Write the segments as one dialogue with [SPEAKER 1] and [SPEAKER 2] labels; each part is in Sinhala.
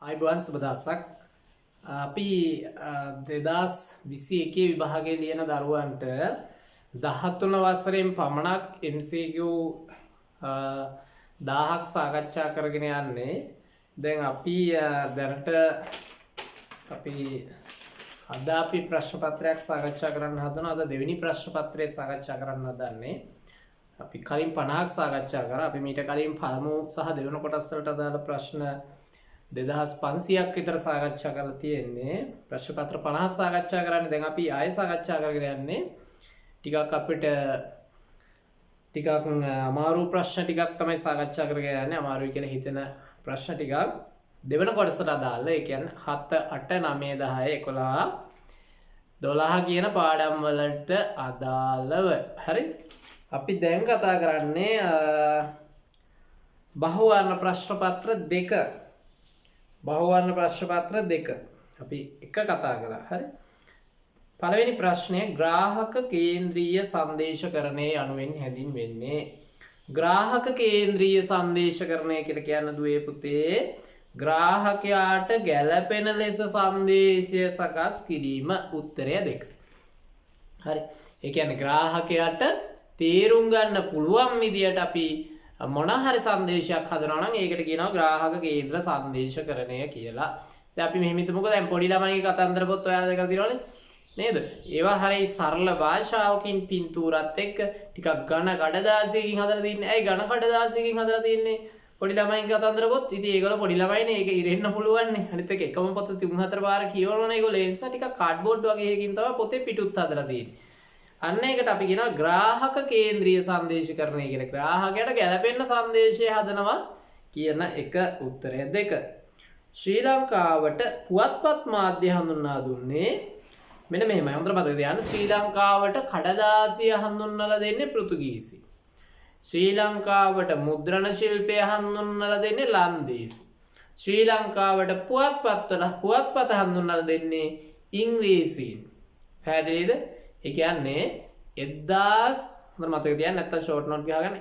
[SPEAKER 1] අයිබෝන් සුබ දවසක්. අපි 2021 විභාගයේ ලියන දරුවන්ට 13 වසරෙන් පමණක් MCQ 1000ක් සාකච්ඡා කරගෙන යන්නේ. දැන් අපි දැනට අද අපි ප්‍රශ්න පත්‍රයක් සාකච්ඡා කරන්න හදනවා. අද දෙවෙනි ප්‍රශ්න පත්‍රය සාකච්ඡා කරන්න හදන්නේ. අපි කලින් 50ක් සාකච්ඡා කරා. අපි මීට කලින් පළමු සහ දෙවන කොටස් වලට අදාළ ප්‍රශ්න 2500ක් විතර සාකච්ඡා කරලා තියෙන්නේ. ප්‍රශ්න පත්‍ර 50 සාකච්ඡා කරන්නේ. දැන් අපි ආයෙ සාකච්ඡා කරගෙන යන්නේ. ටිකක් අපිට ටිකක් අමාරු ප්‍රශ්න ටිකක් තමයි සාකච්ඡා කරගෙන යන්නේ. අමාරුයි කියලා හිතෙන ප්‍රශ්න ටිකක් දෙවන කොටසට අදාළ. ඒ කියන්නේ 7 8 9 10 11 12 කියන පාඩම් වලට අදාළව. හරි. අපි දැන් කතා කරන්නේ බහුවර්ණ ප්‍රශ්න පත්‍ර 2. බහුවර්ණ ප්‍රශ්න පත්‍ර 2 අපි එක කතා කළා. හරි. පළවෙනි ප්‍රශ්නය ග්‍රාහක කේන්ද්‍රීය සංදේශකරණය යනුවෙන් හැඳින්වෙන්නේ. ග්‍රාහක කේන්ද්‍රීය සංදේශකරණය කියලා කියන දුවේ පුතේ ග්‍රාහකයාට ගැළපෙන ලෙස සංදේශය සකස් කිරීම. උත්තරය 2. හරි. ඒ කියන්නේ ග්‍රාහකයාට තේරුම් ගන්න පුළුවන් විදියට අපි මොන හරි සංදේශයක් හදනවා නම් ඒකට කියනවා ග්‍රාහක කේන්ද්‍ර සංදේශකරණය කියලා. දැන් අපි මෙහෙම හිතමුකෝ. දැන් පොඩි ළමයිගේ කතන්දර පොත් ඔයාලා දැකලා තියෙනවනේ නේද? ඒවා හරිය සරල භාෂාවකින් පින්තූරත් එක්ක ටිකක් ඝන කඩදාසියකින් හදලා තින්නේ. ඇයි ඝන කඩදාසියකින් හදලා තින්නේ? පොඩි ළමයිගේ කතන්දර පොත්. ඉතින් ඒගොල්ලෝ පොඩි ළමයිනේ ඒක ඉරෙන්න පුළුවන් නේ. අනිත් එක එකම පොත 3-4 පාර කියවනවනේ. ඒගොල්ලෝ ඒ නිසා ටිකක් කාඩ්බෝඩ් වගේ එකකින් තමයි පොතේ පිටුත් හදලා තියෙන්නේ. අන්න ඒකට අපි කියනවා ග්‍රාහක කේන්ද්‍රීය සංදේශකරණය කියලා. ග්‍රාහකයාට ගැළපෙන සංදේශය හදනවා කියන එක. උත්තරය 2. ශ්‍රී ලංකාවට පුවත්පත් මාධ්‍ය හඳුන්වා දුන්නේ මෙන්න මෙහෙමයි. හොඳට මතක තියාගන්න. ශ්‍රී ලංකාවට කඩදාසිය හඳුන්වලා දෙන්නේ පෘතුගීසි. ශ්‍රී ලංකාවට මුද්‍රණ ශිල්පය හඳුන්වලා දෙන්නේ ලන්දේසි. ශ්‍රී ලංකාවට පුවත්පත් හඳුන්වලා දෙන්නේ ඉංග්‍රීසීන්. පැහැදිලිද? ඒ කියන්නේ 1000 හොඳට මතක තියාගන්න. නැත්තම් ෂෝට් නෝට් ගහගන්න.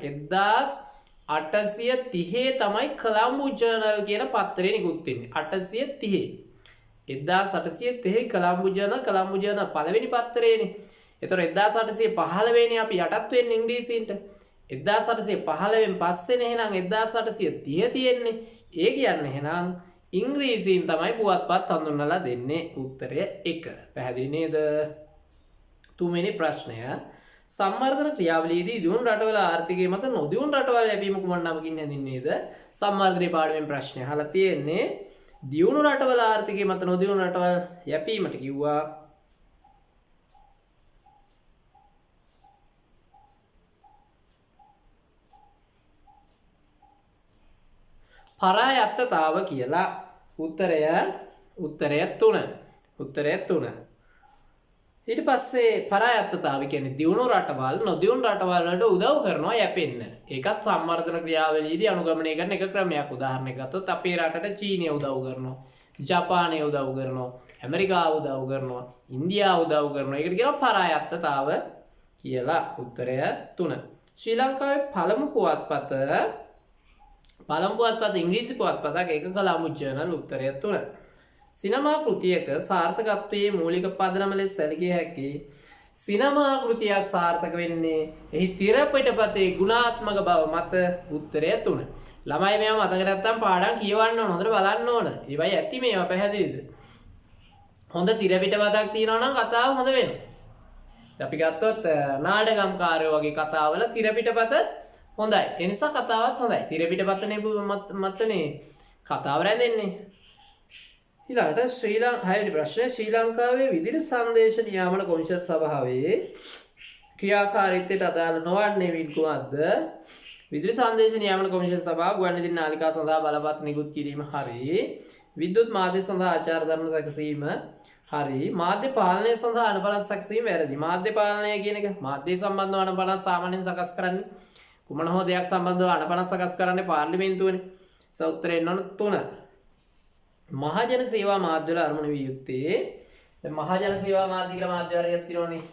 [SPEAKER 1] 1830 තමයි කොලම්බෝ ජර්නල් කියන පත්‍රේ නිකුත් වෙන්නේ. 830 1830 කොලම්බෝ ජර්නල් පළවෙනි පත්‍රේනේ. ඒතර 1815 වෙන්නේ අපි යටත් වෙන්නේ ඉංග්‍රීසීන්ට. 1815 පස්සේනේ එහෙනම් 1830 තියෙන්නේ. ඒ කියන්නේ එහෙනම් ඉංග්‍රීසීන් තමයි පුවත්පත් හඳුන්වලා දෙන්නේ. උත්තරය 1. පැහැදිලි නේද? තුන්වෙනි ප්‍රශ්නය සම්වර්ධන ක්‍රියාවලියේදී දියුණු රටවල ආර්ථිකය මත නොදියුණු රටවල් ලැබීම කුමන නමකින් හැඳින්වේද? සම්වර්ධනයේ පාඩුවෙන් ප්‍රශ්නය අහලා තියෙන්නේ. දියුණු රටවල ආර්ථිකය මත නොදියුණු රටවල් යැපීමට කිව්වා පරායත්තතාව කියලා. උත්තරය 3. ඊට පස්සේ පරායත්තතාව කියන්නේ දියුණු රටවල් නොදියුණු රටවල් වලට උදව් කරනවා යැපෙන්න. ඒකත් සම්වර්ධන ක්‍රියාවලියේදී අනුගමනය කරන එක ක්‍රමයක්. උදාහරණයක් ගත්තොත් අපේ රටට චීනය උදව් කරනවා, ජපානය උදව් කරනවා, ඇමරිකාව උදව් කරනවා, ඉන්දියාව උදව් කරනවා. ඒකට කියනවා පරායත්තතාව කියලා. උත්තරය 3. ශ්‍රී ලංකාවේ පළමු පුවත්පත ඉංග්‍රීසි පුවත්පතක්. ඒක කොලම්බෝ ජර්නල්. උත්තරය 3. සිනමා කෘතියක සාර්ථකත්වයේ මූලික පදනම ලෙස සැලකිය හැකි සිනමා කෘතියක් සාර්ථක වෙන්නේ එහි තිරපිටපතේ ගුණාත්මක බව මත. උත්තරය 3. ළමයි මේවා මතක නැත්තම් පාඩම් කියවන්න ඕන. හොඳට බලන්න ඕන. ඒවයි ඇති මේවා. පැහැදිලිද? හොඳ තිරපිටපතක් තියෙනවා නම් කතාව හොඳ වෙනවා. අපි ගත්තොත් නාටකම්කාරයෝ වගේ කතාවල තිරපිටපත හොඳයි. ඒ නිසා කතාවත් හොඳයි. තිරපිටපතනේ මතනේ කතාව රැඳෙන්නේ. ඊළඟට හයවෙනි ප්‍රශ්නය ශ්‍රී ලංකාවේ විදුලි සංදේශ නියාමන කොමිෂන් සභාවේ ක්‍රියාකාරීත්වයට අදාළ නොවන්නේ කුමක්ද? විදුලි සංදේශ නියාමන කොමිෂන් සභාව ගුවන්විදුලි නාලිකා සඳහා බලපත් නිකුත් කිරීම හරි. විද්‍යුත් මාධ්‍ය සඳහා ආචාර ධර්ම සැකසීම හරි. මාධ්‍ය පාලනය සඳහා අනුපලත් සැකසීම වැරදි. මාධ්‍ය පාලනය කියන එක මාධ්‍ය සම්බන්ධව අනුපලත් සාමාන්‍යයෙන් සකස් කරන්නේ කුමන හෝ දෙයක් සම්බන්ධව අනුපලත් සකස් කරන්නේ පාර්ලිමේන්තුවනේ. උත්තරේ එන්න ඕන 3. මහජන සේවා මාධ්‍ය වල අරමුණ විය යුත්තේ. දැන් මහජන සේවා මාධ්‍ය කියලා මාධ්‍ය වර්ගයක් තියෙනවනේ.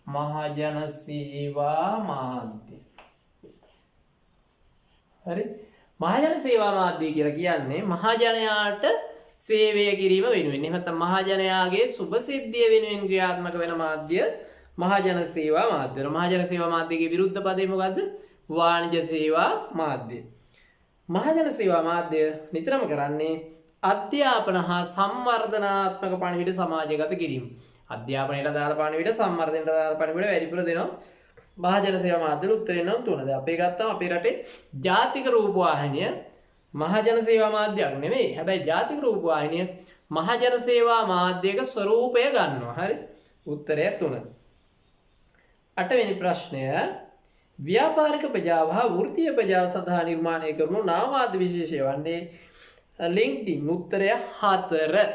[SPEAKER 1] මහජන සේවා මාධ්‍ය. හරි මහජන සේවා මාධ්‍ය කියලා කියන්නේ මහජනයාට සේවය කිරීම වෙනුවෙන් එහෙම නැත්නම් මහජනයාගේ සුබ සිද්ධිය වෙනුවෙන් ක්‍රියාත්මක වෙන මාධ්‍ය මහජන සේවා මාධ්‍ය. මහජන සේවා මාධ්‍යයේ විරුද්ධ පදේ මොකද්ද? වාණිජ සේවා මාධ්‍ය. මහජන සේවා මාධ්‍ය නිතරම කරන්නේ අධ්‍යාපන හා සංවර්ධනාත්මක පණිවිඩ සමාජගත කිරීම. අධ්‍යාපනයට දාලා පණිවිඩ සංවර්ධනයට දාලා පණිවිඩ වැඩිපුර දෙනවා. මහජන සේවා මාධ්‍යවල උත්තරේ නම් තුනද. අපේ ගත්තාම අපේ රටේ ජාතික රූපවාහිනිය මහජන සේවා මාධ්‍යයක් නෙමෙයි. හැබැයි ජාතික රූපවාහිනිය මහජන සේවා මාධ්‍යයක ස්වරූපය ගන්නවා. හරි. උත්තරය 3. 8 වෙනි ප්‍රශ්නය ව්‍යාපාරික ප්‍රජාව හා වෘත්තීය ප්‍රජාව සඳහා නිර්මාණය කරනු නාමාද්‍ය විශේෂය වන්නේ LinkedIn. උත්තරය 4.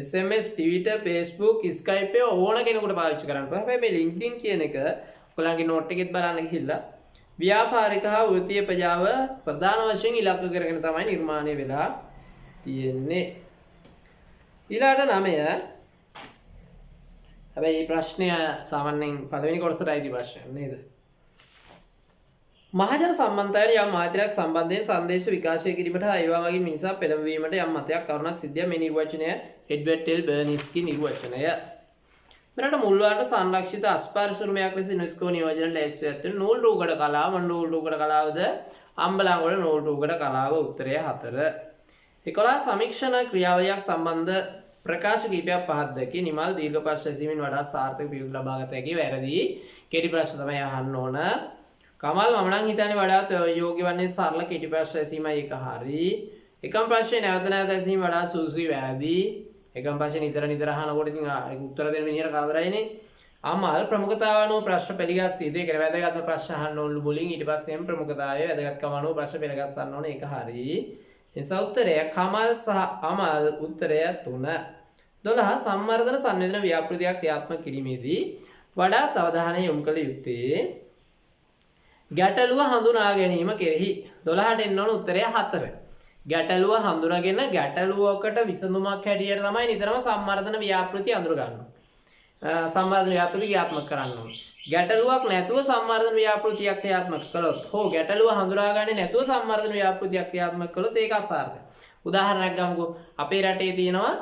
[SPEAKER 1] SMS, Twitter, Facebook, Skype ඕන කෙනෙකුට පාවිච්චි කරන්න පුළුවන්. හැබැයි මේ LinkedIn කියන එක ඔයගලගේ නෝට් එකෙත් බලන්න ගිහිල්ලා ව්‍යාපාරික හා වෘත්තීය ප්‍රජාව ප්‍රධාන වශයෙන් ඉලක්ක කරගෙන තමයි නිර්මාණය වෙලා තියෙන්නේ. ඊළඟට 9. හැබැයි මේ ප්‍රශ්නය සාමාන්‍යයෙන් පළවෙනි කොටසට අයිති ප්‍රශ්නයක් නේද? මහජන සම්බන්ධතාවය යම් මාත්‍රයක් සම්බන්ධයෙන් සංදේශ විකාශය කිරීමට හා ඒවා වගේ මිනිසා පෙළඹවීමට යම් මතයක් කරුණක් සිද්ධිය මේ නිර්වචනය එඩ්වර්ඩ් ටෙල් බර්නිස්කි නිර්වචනය. මෙරට මුල්වාට සංරක්ෂිත අස්පර්ශ උරුමයක් ලෙස යුනෙස්කෝ නියෝජනයට ලැයිස්තු ඇතුළු නූල් රූකඩ කලාව නූල් රූකඩ කලාවද අම්බලන්ගොඩ නූල් රූකඩ කලාව. උත්තරය 4. 11 සමීක්ෂණ ක්‍රියාවලියක් සම්බන්ධ ප්‍රකාශ කීපයක් පහත් දැකී නිමල් දීර්ඝ ප්‍රශ්න ඇසීමෙන් වඩා සාර්ථක පිළිතුරු ලබා ගත හැකි වැරදි. කෙටි ප්‍රශ්න තමයි අහන්න ඕන. කමල් මම නම් හිතන්නේ වඩාත් යෝග්‍ය වන්නේ සරල කෙටි ප්‍රශ්න ඇසීමයි. ඒක හරි. එකම ප්‍රශ්නේ නැවත නැවත ඇසීම වඩා සුදුසුයි වැරදි. එකම ප්‍රශ්නේ නිතර අහනකොට ඉතින් උත්තර දෙන්න මිනිහට කරදරයිනේ. අමල් ප්‍රමුඛතාව අනුව ප්‍රශ්න පිළිගස් සීතේ කියන වැදගත්ම ප්‍රශ්න අහන්න ඕන මුලින් ඊට පස්සේ එම් ප්‍රමුඛතාවයේ වැදගත්කම අනුව ප්‍රශ්න පිළිගස්සන්න ඕනේ. ඒක හරි. එනිසා උත්තරය කමල් සහ අමල්. උත්තරය 3. 12 සම්වර්ධන සංවේදන ව්‍යාපෘතියක් ක්‍රියාත්මක කිරීමේදී වඩාත් අවධානය යොමු කළ යුත්තේ ගැටලුව හඳුනා ගැනීම කෙරෙහි. 12ට එන්න ඕන උත්තරය 4. ගැටලුව හඳුනාගෙන ගැටලුවකට විසඳුමක් හැටියට තමයි නිතරම සම්වර්ධන ව්‍යාපෘති අඳුරගන්නේ. සම්වර්ධන ව්‍යාපෘති ක්‍රියාත්මක කරන්න ඕන. ගැටලුවක් නැතුව සම්වර්ධන ව්‍යාපෘතියක් ක්‍රියාත්මක කළොත් හෝ ගැටලුව හඳුනාගන්නේ නැතුව සම්වර්ධන ව්‍යාපෘතියක් ක්‍රියාත්මක කළොත් ඒක අසාර්ථකයි. උදාහරණයක් ගමුකෝ. අපේ රටේ තියෙනවා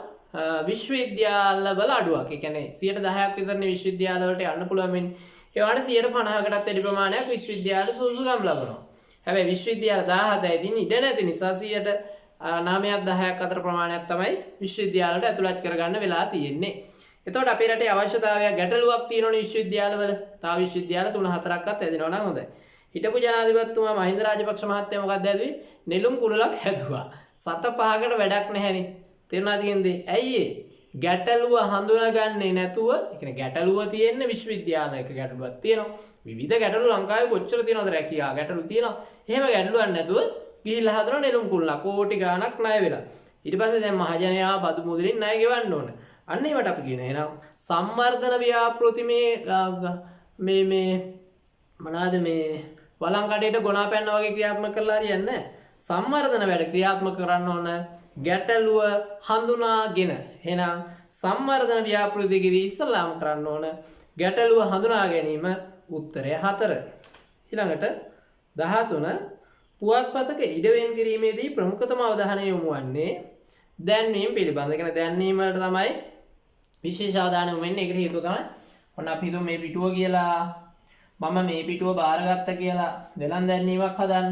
[SPEAKER 1] විශ්වවිද්‍යාලවල අඩුවක්. ඒ කියන්නේ 10%ක් විතරනේ විශ්වවිද්‍යාලවලට යන්න පුළුවන් වෙන්නේ. ඒවට 50%කටත් වැඩි ප්‍රමාණයක් විශ්වවිද්‍යාල සුසුකම් ලබනවා. හැබැයි විශ්වවිද්‍යාල 17යි තියෙන ඉඩ නැති නිසා 9ක් 10ක් අතර ප්‍රමාණයක් තමයි විශ්වවිද්‍යාලවලට ඇතුළත් කරගන්න වෙලා තියෙන්නේ. එතකොට අපේ රටේ අවශ්‍යතාවයක් ගැටලුවක් තියෙනවනේ විශ්වවිද්‍යාලවල. තා විශ්වවිද්‍යාල 3-4ක්වත් ඇදෙනවා නම් හොඳයි. හිටපු ජනාධිපතිතුමා මහින්ද රාජපක්ෂ මහත්තයා මොකක්ද ඇදුවේ? නෙළුම් කුරුලක් හැදුවා. 7-5කට වැඩක් නැහැනේ. තේරුණාද කියන්නේ? ඇයි ඒ? ගැටලුව හඳුනාගන්නේ නැතුව, ඒ කියන්නේ ගැටලුව තියෙන්නේ විශ්වවිද්‍යාලයක ගැටලුවක් තියෙනවා. විවිධ ගැටලු ලංකාවේ කොච්චර තියෙනවද රැකියා ගැටලු තියෙනවා. එහෙම ගැටලුවක් නැතුව ගිහිල්ලා හදන නෙළුම් කුරුල්ලා කෝටි ගාණක් ණය වෙලා. ඊට පස්සේ දැන් මහජනයා බදු මුදලින් ණය ගෙවන්න ඕන. අන්න ඒවට අපි කියන එහෙනම් සම්වර්ධන ව්‍යාපෘති මේ මොනවාද මේ වළං කඩේට ගොනා පැන්න වගේ ක්‍රියාත්මක කරලා හරියන්නේ නැහැ. සම්වර්ධන වැඩ ක්‍රියාත්මක කරන්න ඕන ගැටලුව හඳුනාගෙන. එහෙනම් සම්වර්ධන ව්‍යාපෘතියේදී ඉස්සලාම් කරන්න ඕන ගැටලුව හඳුනා ගැනීම. උත්තරය 4. ඊළඟට 13 පුවත්පතක ඉඩවෙන් කිරීමේදී ප්‍රමුඛතම අවධානය යොමු වන්නේ දැන්වීම පිළිබඳ. කියන දැන්වීම වලට තමයි විශේෂ අවධානය යොමු වෙන්නේ. ඒකට හේතුව තමයි ඔන්න අපි හිතුව මේ පිටුව කියලා මම මේ පිටුව බාරගත්ත කියලා වෙළඳ දැන්වීමක් හදන්න.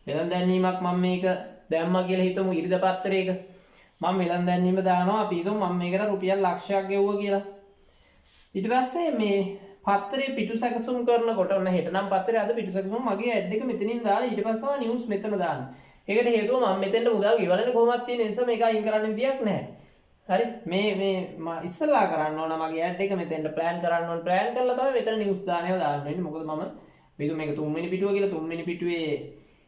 [SPEAKER 1] වෙළඳ දැන්වීමක් මම මේක දැම්මා කියලා හිතමු ඉරිද පත්‍රයක. මම වෙළඳ දැන්වීම දානවා. අපි හිතමු මම මේකට රුපියල් ලක්ෂයක් ගෙවුවා කියලා. ඊට පස්සේ මේ පත්‍රේ පිටු සැකසුම් කරනකොට ඔන්න හෙට නම් පත්‍රේ අද පිටු සැකසුම් මගේ ඇඩ් එක මෙතනින් දාලා ඊට පස්සේ තමයි නිවුස් මෙතන දාන්නේ. ඒකට හේතුව මම මෙතෙන්ට මුදල් ගෙවන්නේ කොහොමද තියෙන නිසා මේක අයින් කරන්න විදියක් නැහැ. හරි මේ ඉස්සලා කරන්න ඕන මගේ ඇඩ් එක මෙතෙන්ට ප්ලෑන් කරන්න ඕන. ප්ලෑන් කරලා තමයි මෙතන නිවුස් දාන්නේව දාන්න වෙන්නේ. මොකද මම මේක 3 වෙනි පිටුව කියලා 3 වෙනි පිටුවේ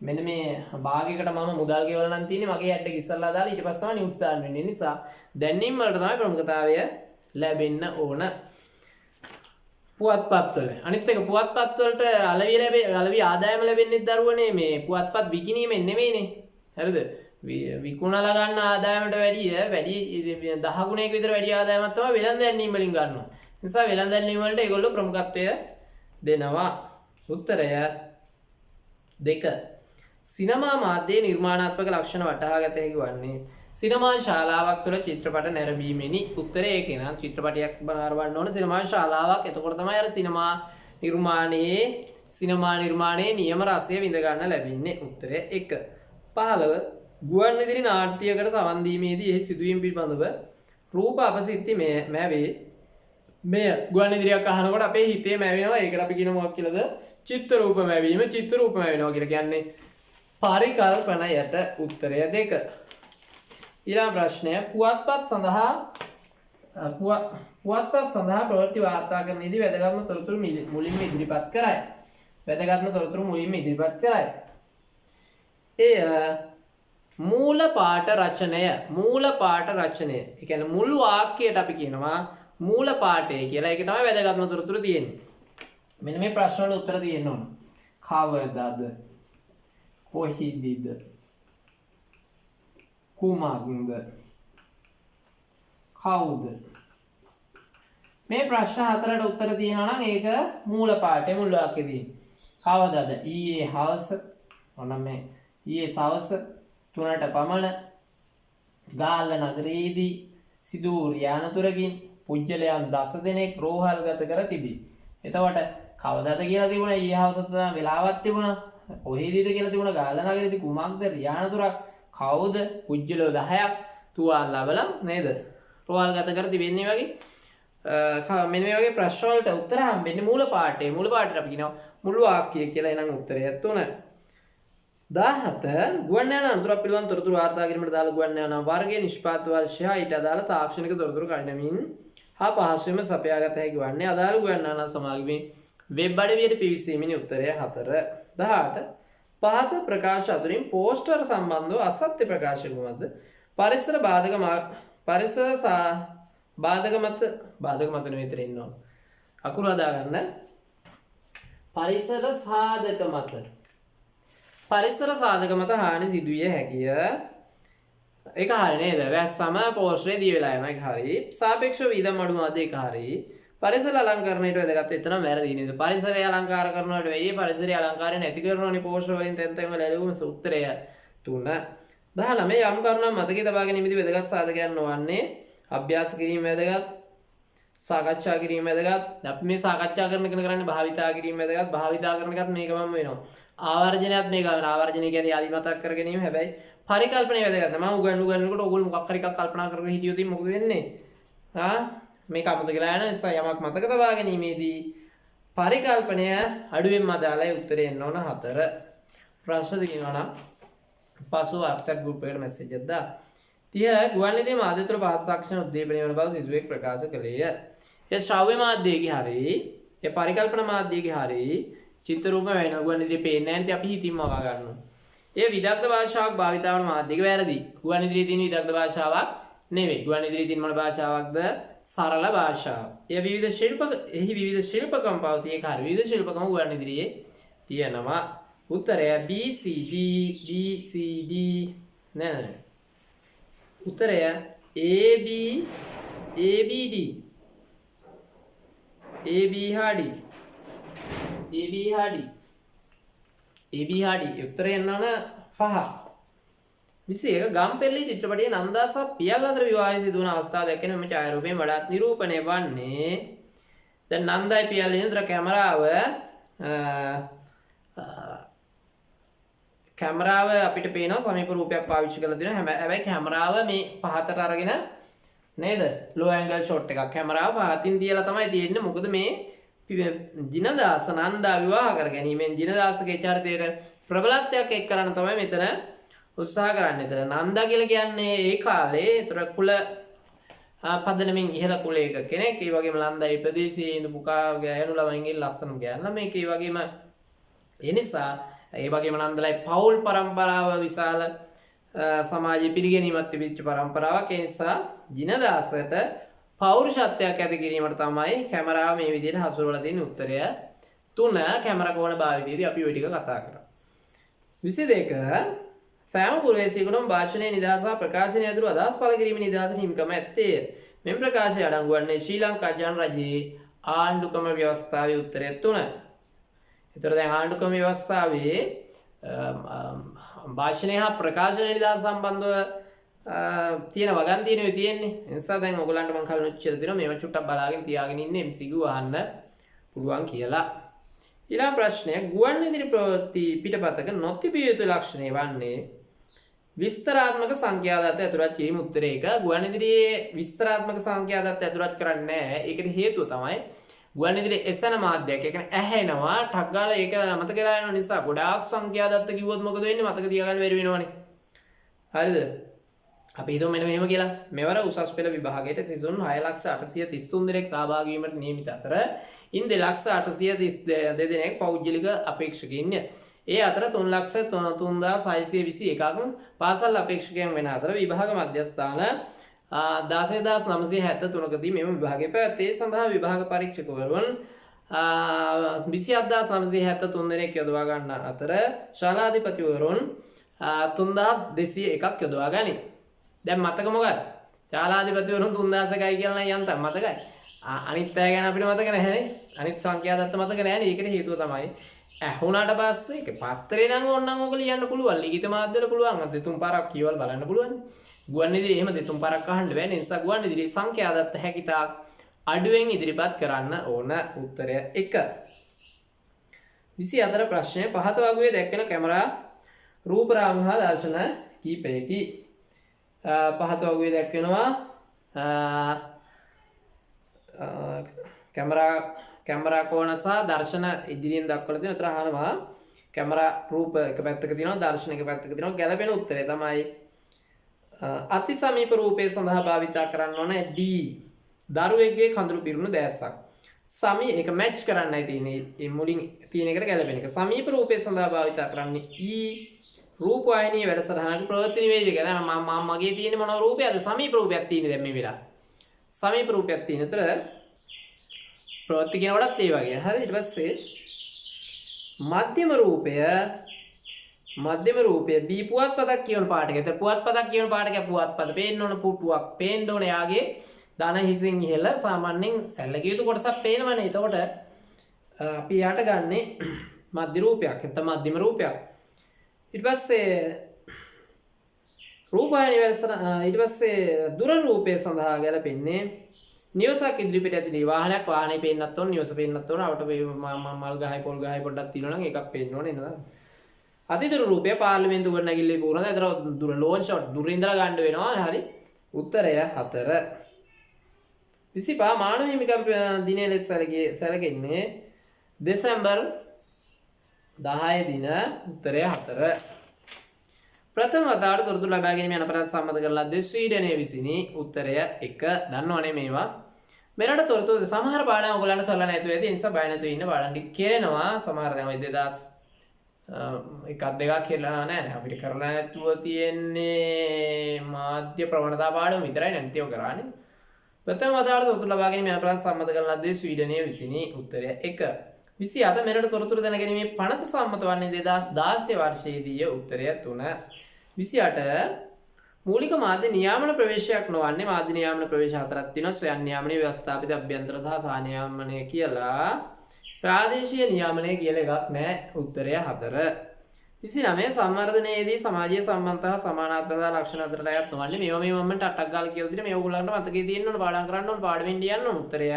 [SPEAKER 1] මෙන්න මේ භාගයකට මම මුදල් ගෙවලා නම් තියෙන්නේ මගේ ඇඩ් එක ඉස්සලා දාලා ඊට පස්සේ තමයි නිවුස් දාන්න වෙන්නේ. නිසා දැන්වීම වලට තමයි ප්‍රමුඛතාවය ලැබෙන්න ඕන. පුවත්පත්වල අනිත් එක පුවත්පත්වලට අලවි ආදායම වෙන්නේ දරුවනේ මේ පුවත්පත් විකිණීමෙන් නෙමෙයිනේ. හරිද? විකුණලා ගන්න ආදායමට වැඩි 10 ගුණයක විතර වැඩි ආදායමක් තමයි වෙළඳ දැන්වීම වලින් ගන්නවා. නිසා වෙළඳ දැන්වීම වලට ඒගොල්ලෝ ප්‍රමුඛත්වය දෙනවා. උත්තරය 2. සිනමා මාධ්‍යයේ නිර්මාණාත්මක ලක්ෂණ වටහා ගත හැකි වන්නේ සිනමා ශාලාවක් තුළ චිත්‍රපට නැරඹීමෙනි. උත්තරේ ඒකේ නම් චිත්‍රපටයක් නරඹන්න ඕන සිනමා ශාලාවක්. එතකොට තමයි අර සිනමා නිර්මාණයේ නියම රසය විඳ ගන්න ලැබෙන්නේ. උත්තරය 1. 15 ගුවන් විදුලි නාට්‍යයකට සවන් දීමේදී එහි සිදුවීම් පිළිබඳව රූප අපසිද්ධි මැවේ. මෙය ගුවන් විදුලියක් අහනකොට අපේ හිතේ මැවෙනවා. ඒකට අපි කියන මොකක් කියලාද? චිත්‍ර රූප මැවීම. චිත්‍ර රූප මැවෙනවා කියලා කියන්නේ පරිකල්පනයට. උත්තරය 2. ඊළඟ ප්‍රශ්නය පුවත්පත් සඳහා ප්‍රවෘත්ති වාර්තා කරන්නේදී වැදගත්ම තොරතුරු මුලින්ම ඉදිරිපත් කරයි. එය මූල පාඨ රචනය. ඒ කියන්නේ මුල් වාක්‍යයට අපි කියනවා මූල පාඨය කියලා. ඒක තමයි වැදගත්ම තොරතුරු තියෙන්නේ. මෙන්න මේ ප්‍රශ්න වල උත්තර තියෙන්න ඕන. කවදද? කොහිදද? කුමක්ද? කවුද? මේ ප්‍රශ්න හතරට උත්තර තියෙනවා නම් ඒක මූල පාඨයේ මුල් වාක්‍යයේදී. කවදද? ඊයේ හවස. ඔන්න මේ ඊයේ සවස 3ට පමණ ගාල්ල නගරයේදී සිදු වූ රියානතුරකින් පුජ්‍යලයන් 10 දෙනෙක් රෝහල්ගත කර තිබේ. එතකොට කවදද කියලා තිබුණා ඊයේ හවස වෙලාවක් තිබුණා. කොහේදීද කියලා තිබුණා ගාල්ල නගරයේදී කුමක්ද රියානතුරක් කවුද පුජ්‍යලෝ 10ක් තුවාල ලැබලා නේද රෝහල්ගත කර තිබෙන්නේ වගේ මෙන්න මේ වගේ ප්‍රශ්න වලට උත්තර හම්බෙන්නේ මූල පාඨයේ. මූල පාඨයට අපි කියනවා මුල් වාක්‍ය කියලා. එනං උත්තරය 3. 17 ගුවන් යාන අනතුරක් පිළිබඳ තොරතුරු වාර්තා කිරීමට දාලා ගුවන් යාන වර්ගයේ නිෂ්පාදිත වර්ෂය ඊට අදාළ තාක්ෂණික තොරතුරු කඩනමින් හා පහසුවෙන්ම සපයාගත හැකි වන්නේ අදාළ ගුවන් යාන සමාගමේ වෙබ් අඩවියට පිවිසීමේ උත්තරය 4. 18 පහත ප්‍රකාශ අතුරින් පෝස්ටර් සම්බන්ධව අසත්‍ය ප්‍රකාශ කුමක්ද? පරිසර බාධක මත නෙවෙයි විතර ඉන්න ඕන. අකුරු හදා ගන්න. පරිසර සාධක මත හානි සිදුවිය හැකිය. ඒක හරිය නේද? වැස්සම පෝස්ටරේ දී වෙලා යනවා. ඒක හරිය. සාපේක්ෂව වියදම් අඩු මාද ඒක හරිය. පරිසර අලංකරණයට වැදගත් වෙන්න වැරදි නේද? පරිසරය අලංකාර කරනවට වැඩිය පරිසරය අලංකාරය නැති කරනෝනේ පෝස්ටර් වලින් තැන් තැන් වල ලැබුණ උත්තරය 3. 19 යම් කරුණක් මතකයේ තබා ගැනීමේදී වැදගත් සාධකයන් නොවන්නේ අභ්‍යාස කිරීම වැදගත්, සාකච්ඡා කිරීම වැදගත්. අපි මේ සාකච්ඡා කරන කෙන කරන්නේ භාවිතා කිරීම වැදගත්. භාවිතා කරන එකත් මේකමම වෙනවා. ආවර්ජනයත් මේක වෙනවා. ආවර්ජනය කියන්නේ ආදි මතක් කර ගැනීම. හැබැයි පරිකල්පනය වැදගත්. මම උගන්වනකොට ඔයගොල්ලෝ මොකක් හරි එකක් කල්පනා කරගෙන හිටියොත් මොකද වෙන්නේ? මේක අමතකලා යන නිසා යමක් මතක තබා ගැනීමේදී පරිකල්පනය අඩුවෙන් අදාළයි. උත්තරේ එන්න ඕන 4. ප්‍රශ්න තියෙනවා නම් පසු WhatsApp group එකට message එකක් දාන්න. 30 ගුවන්විදුලි මාධ්‍ය තුළ පහත් සාක්ෂණ උද්දීපනය වන බව සිසුවෙක් ප්‍රකාශ කළේය. ඒ ශ්‍රව්‍ය මාධ්‍යයේ හරි ඒ පරිකල්පන මාධ්‍යයේ හරි චිත්‍ර රූප වෙන ගුවන්විදුලි පේන්නේ නැහැ. අපි හිතින්ම වවා ගන්නවා. ඒ විදග්ධ භාෂාවක් භාවිත වන මාධ්‍යයක වැරදි. ගුවන්විදුලියේ තියෙන විදග්ධ භාෂාවක් නෙවෙයි. ගුවන්විදුලියේ තියෙන මොන භාෂාවක්ද? සරල භාෂාව. එහි විවිධ ශිල්පකම් පවතී. ඒක හරි. විවිධ ශිල්පකම් ගුවන්විදුලියේ තියෙනවා. උත්තරය BCD නෑ. උත්තරය ABD උත්තරය එන්න ඕන 5. 21 ගම්පෙල්ලි චිත්‍රපටයේ නන්දා සහ පියල් අතර විවාහය සිදු වන අවස්ථාව දැක්කෙන මෙම ඡායාරූපයෙන් වඩාත් නිරූපණය වන්නේ දැන් නන්දායි පියල් ඉදතර කැමරාව අපිට පේනවා සමීප රූපයක් පාවිච්චි කරලා තියෙනවා. හැබැයි කැමරාව මේ පහතට අරගෙන නේද? ලෝ ඇන්ගල් ෂොට් එකක්. කැමරාව පහතින් තියලා තමයි තියෙන්නේ. මොකද මේ ජිනදාස නන්දා විවාහ කර ගැනීමෙන් ජිනදාසගේ චරිතයට ප්‍රබලත්වයක් එක් කරන්න තමයි මෙතන උත්සාහ කරන්නේ. එතන නන්දා කියලා කියන්නේ ඒ කාලේ ඒතර කුල පදනමින් ඉහළ කුලයක කෙනෙක්. ඒ වගේම නන්දායි ප්‍රදේශයේ ඉඳපු ගෑනු ළමයින්ගේ ලස්සන ගෑනු ළමයෙක්. ඒ වගේම ඒ නිසා ඒ වගේම නන්දලයි පවුල් පරම්පරාව විශාල සමාජයේ පිළිගැනීමක් තිබිච්ච පරම්පරාවක්. ඒ නිසා ජිනදාසට පෞරුෂත්වයක් ඇති කිරීමට තමයි කැමරාව මේ විදිහට හසුරුවලා තියෙන. උත්තරය 3 කැමරා කෝණ භාවිතයේදී අපි ওই ටික කතා කරා. 22 සෑම පුරවැසියෙකුටම භාෂණයේ නිදහස ප්‍රකාශනය ඇතුළු අදහස් පළ කිරීමේ නිදහස හිමිකම ඇත්තේ. මෙම ප්‍රකාශය අඩංගු වන්නේ ශ්‍රී ලංකා ජන රජයේ ආණ්ඩුක්‍රම ව්‍යවස්ථාවේ. උත්තරය 3. ඒතර දැන් ආණ්ඩුක්‍රම ව්‍යවස්ථාවේ භාෂණය හා ප්‍රකාශන නිදහස සම්බන්ධව තියෙන වගන්තියනේ තියෙන්නේ. ඒ නිසා දැන් ඔයගලන්ට මම කලින් උච්චර දෙනවා මේවා චුට්ටක් බලාගෙන තියාගෙන ඉන්න MCQ අහන්න පුළුවන් කියලා. ඊළඟ ප්‍රශ්නය ගුවන්විදුලි ප්‍රවෘත්ති පිටපතක නොතිබිය යුතු ලක්ෂණය වන්නේ විස්තරාත්මක සංඛ්‍යා දත්ත ඇතුළත් කිරීම. උත්තරේ 1. ගුවන්විදුලියේ විස්තරාත්මක සංඛ්‍යා දත්ත ඇතුළත් කරන්නේ නැහැ. ඒකට හේතුව තමයි ගුවන්විදුලි එසන මාධ්‍යයක්. ඒ කියන්නේ ඇහෙනවා ටක් ගාලා ඒක මතක වෙලා යන නිසා ගොඩාක් සංඛ්‍යා දත්ත කිව්වොත් මොකද වෙන්නේ? මතක තියාගන්න බැරි වෙනවනේ. හරිද? අපි හිතමු මෙන්න මෙහෙම කියලා. මෙවර උසස් පෙළ විභාගයට සිසුන් 6,833 දෙනෙක් සහභාගී වීමට නියමිත අතර ඉන් 2,832 දෙනෙක් පෞද්ගලික අපේක්ෂකයින්. ඒ අතර 3,03,621ක් පාසල් අපේක්ෂකයන් වෙන අතර විභාග මධ්‍යස්ථාන 16,973කදී මෙම විභාගය පැවැත්තේ. ඒ සඳහා විභාග පරීක්ෂකවරුන් 27,973 දෙනෙක් යොදවා ගන්න අතර ශාලාධිපතිවරුන් 3,201ක් යොදවා ගනී. දැන් මතක මොකක්ද? ශාලාධිපතිවරුන් 3,000යි කියලා නම් යන්තම් මතකයි. අනිත් අය ගැන අපිට මතක නැහැනේ. අනිත් සංඛ්‍යා දත්ත මතක නැහැනේ. ඒකට හේතුව තමයි ඇහුණාට පස්සේ ඒක පත්‍රේ නම් ඕනනම් ඔක ලියන්න පුළුවන්. ලිඛිත මාධ්‍යවල පුළුවන්. දෙතුන් පාරක් කියවල බලන්න පුළුවන්. ගුවන්විදුලි එහෙම දෙතුන් පාරක් අහන්න බෑ. ඒ නිසා ගුවන්විදුලි සංඛ්‍යා දත්ත හැකිතාක් අඩුවෙන් ඉදිරිපත් කරන්න ඕන. උත්තරය 1. 24 ප්‍රශ්නය පහත වගුවේ දැක්වෙන කැමරා රූපරාමු හා දර්ශන කීපයකි. පහත වගුවේ දැක්වෙනවා කැමරා කෝණ සහ දර්ශන ඉදිරියෙන් දක්වලා තියෙනවා. උතර අහනවා කැමරා රූප එක පැත්තක තියෙනවා දර්ශන එක පැත්තක තියෙනවා. ගැළපෙන උත්තරය තමයි අති සමීප රූපය සඳහා භාවිතා කරන්න ඕන D. දරුවෙක්ගේ කඳුළු පිරුණු දැසක්. ඒක මැච් කරන්නයි තියෙන්නේ. මේ මුලින් තියෙන එකට ගැළපෙන එක. සමීප රූපය සඳහා භාවිතා කරන්නේ E. රූපවාහිනී වැඩසටහනක ප්‍රවෘත්ති නිවේදනය ගැන මගේ තියෙන මොන රූපයක්ද? සමීප රූපයක් තියෙන්නේ දැන් මේ වෙලාව. සමීප රූපයක් තියෙන උතර ප්‍රවෘත්ති කියන කොටත් ඒ වගේ. හරි. ඊට පස්සේ මධ්‍යම රූපය B පුවත්පතක් කියවන පාඩක. ඒතර පුවත්පතක් කියවන පාඩක පුවත්පත පේන්න ඕන පුටුවක් පේන්න ඕන යාගේ ධන හිසින් ඉහළ සාමාන්‍යයෙන් සැලකිය යුතු කොටසක් පේනවනේ. එතකොට අපි යාට ගන්නෙ මධ්‍ය රූපයක්. නැත්නම් මධ්‍යම රූපයක්. ඊට පස්සේ රූපවාහිනී වැඩසටහන ඊට පස්සේ දුර රූපය සඳහා ගැලපෙන්නේ නිවසක් ඉදිරිපිට ඇති වාහනයක්. වාහනේ පේන්නත් ඕන, නිවස පේන්නත් ඕන. අපිට මල් ගහයි පොල් ගහයි පොඩ්ඩක් තියෙනවා නම් ඒකක් පේන්න ඕනේ නේද? අතිදුර රූපය පාර්ලිමේන්තු ගොඩනැගිල්ලේ පුරන. ඒතර දුර ලෝන් ෂොට් දුර ඉඳලා ගන්න වෙනවා. හරි. උත්තරය 4. 25 මානව හිමිකම් දිනය ලෙස සැලකෙන්නේ දෙසැම්බර් 10 දින. උත්තරය 4. ප්‍රථම වතාවට තොරතුරු ලබා ගැනීම යන පළාත් සම්මත කරලා ස්වීඩනයේ විසිනි. උත්තරය 1. දන්නවනේ මේවා. මෙරට තොරතුරු සමහර පාඩම් ඔයගොල්ලන්ට කරලා නැතුව ඇති. ඒ නිසා බය නැතුව ඉන්න. පාඩම් ටික කෙරෙනවා. සමහර දැන් ඔය 2001 2ක් කියලා නෑ අපිට කරලා නැතුව තියෙන්නේ මාධ්‍ය ප්‍රවණතා පාඩම විතරයි. නැත්නම් ඒක කරානේ. ප්‍රථම වතාවට තොරතුරු ලබා ගැනීම යන පළාත් සම්මත කරලා ස්වීඩනයේ විසිනි. උත්තරය 1. 27 මෙරට තොරතුරු දැනගැනීමේ පනත සම්මත වන්නේ 2016 වර්ෂයේදීය. උත්තරය 3. 28 මූලික මාධ්‍ය නියාමන ප්‍රවේශයක් නොවන්නේ මාධ්‍ය නියාමන ප්‍රවේශ 4ක් තියෙනවා. ස්වයං නියාමනය, ව්‍යවස්ථාපිත අභ්‍යන්තර සහ සානියාමනය කියලා. ප්‍රාදේශීය නියාමනය කියලා එකක් නැහැ. උත්තරය 4. 29 සංවර්ධනයේදී සමාජීය සම්බන්ධතා සමානාත්මතා ලක්ෂණ අතරට අයත් නොවන්නේ මේවා මම ටට්ටක් ගාලා කියලා දෙනවා. මේ ඕගොල්ලන්ට මතකයේ තියෙන්න ඕන, පාඩම් කරන්න ඕන, පාඩමෙන් ලියන්න ඕන. උත්තරය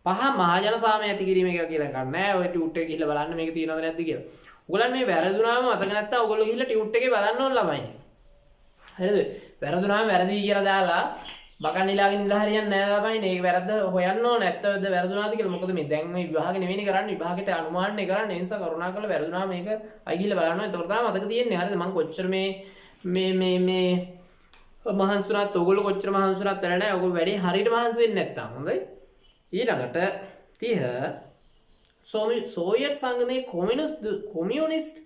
[SPEAKER 1] 5 මහජන සාමය ඇති කිරීම එක කියලා එකක් නෑ. ඔය ටියුට් එකේ ගිහිල්ලා බලන්න මේක තියෙනවද නැද්ද කියලා. ඔයගොල්ලන් මේ වැරදුනාම මතක නැත්තම් ඔයගොල්ලෝ ගිහිල්ලා ටියුට් එකේ බලන්න ඕන ළමයි. හරිද? වැරදුනාම වැරදි කියලා දාලා බකන් නිලාගෙන ඉඳලා හරියන්නේ නෑ ළමයි. මේක වැරද්ද හොයන්න ඕන. ඇත්තද වැරදුනාද කියලා. මොකද මේ දැන් මේ විභාගෙ නෙවෙයි කරන්නේ. විභාගෙට අනුමානනේ කරන්නේ. ඒ නිසා කරුණාකරලා වැරදුනාම මේක අයි ගිහිල්ලා බලන්න ඕනේ. ඒතකොට තමයි මතක තියෙන්නේ. හරිද? මම කොච්චර මේ මහන්සුණත් ඔයගොල්ලෝ කොච්චර මහන්සුණත් වැඩ නෑ. ඔයගොල්ලෝ වැඩේ හරියට මහන්සි වෙන්නේ නැත්තම්. හොඳයි? ඊළඟට 30 සෝවියට් සංගමයේ කොමියුනිස්ට්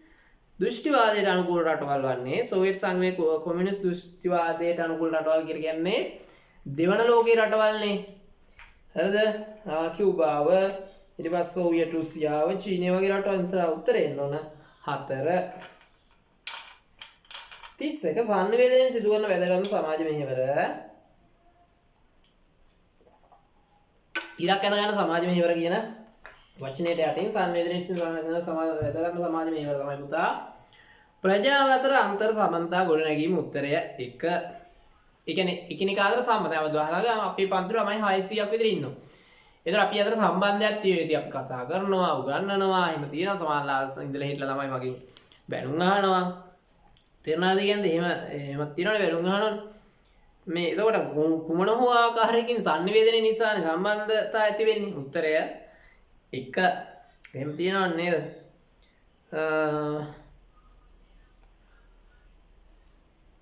[SPEAKER 1] දෘෂ්ටිවාදයට අනුකූල රටවල් වන්නේ සෝවියට් සංගමයේ කොමියුනිස්ට් දෘෂ්ටිවාදයට අනුකූල රටවල් කියන්නේ දෙවන ලෝකයේ රටවල්නේ. හරිද? කියුබාව, ඊට පස්සේ සෝවියට් රුසියාව, චීනය වගේ රටවල්. උත්තරේ එන්න ඕන 4. 31 සංනිවේදනයෙන් සිදු කරන වැදගත් සමාජ මෙහෙවර. ඉරක් ඇඳගන්න සමාජ මෙහෙවර කියන වචනයට යටින් සංවේදනයේ වැදගත් සමාජ මෙහෙවර තමයි පුතා ප්‍රජාව අතර අන්තර් සබඳතා ගොඩනැගීම උත්තරය 1. ඒ කියන්නේ එකිනෙකා අතර සම්බන්ධතාව දහලා අපේ පන්තිවල ළමයි 600ක් විතර ඉන්නවා. ඒතර අපි අතර සම්බන්ධයක් තියෙනවා. ඉතින් අපි කතා කරනවා, උගන්වනවා, එහෙම තියෙනවා. සමහරලා ඉඳලා හිටලා ළමයි මගෙන් බැනුම් අහනවා. තේරෙනවද කියන්නේ? එහෙම තියෙනවනේ බැනුම් අහනවා. මේ එතකොට කුමන හෝ ආකාරයකින් sannivedana නිසානේ සම්බන්ධතා ඇති වෙන්නේ. උත්තරය 1. එහෙම තියෙනව නේද?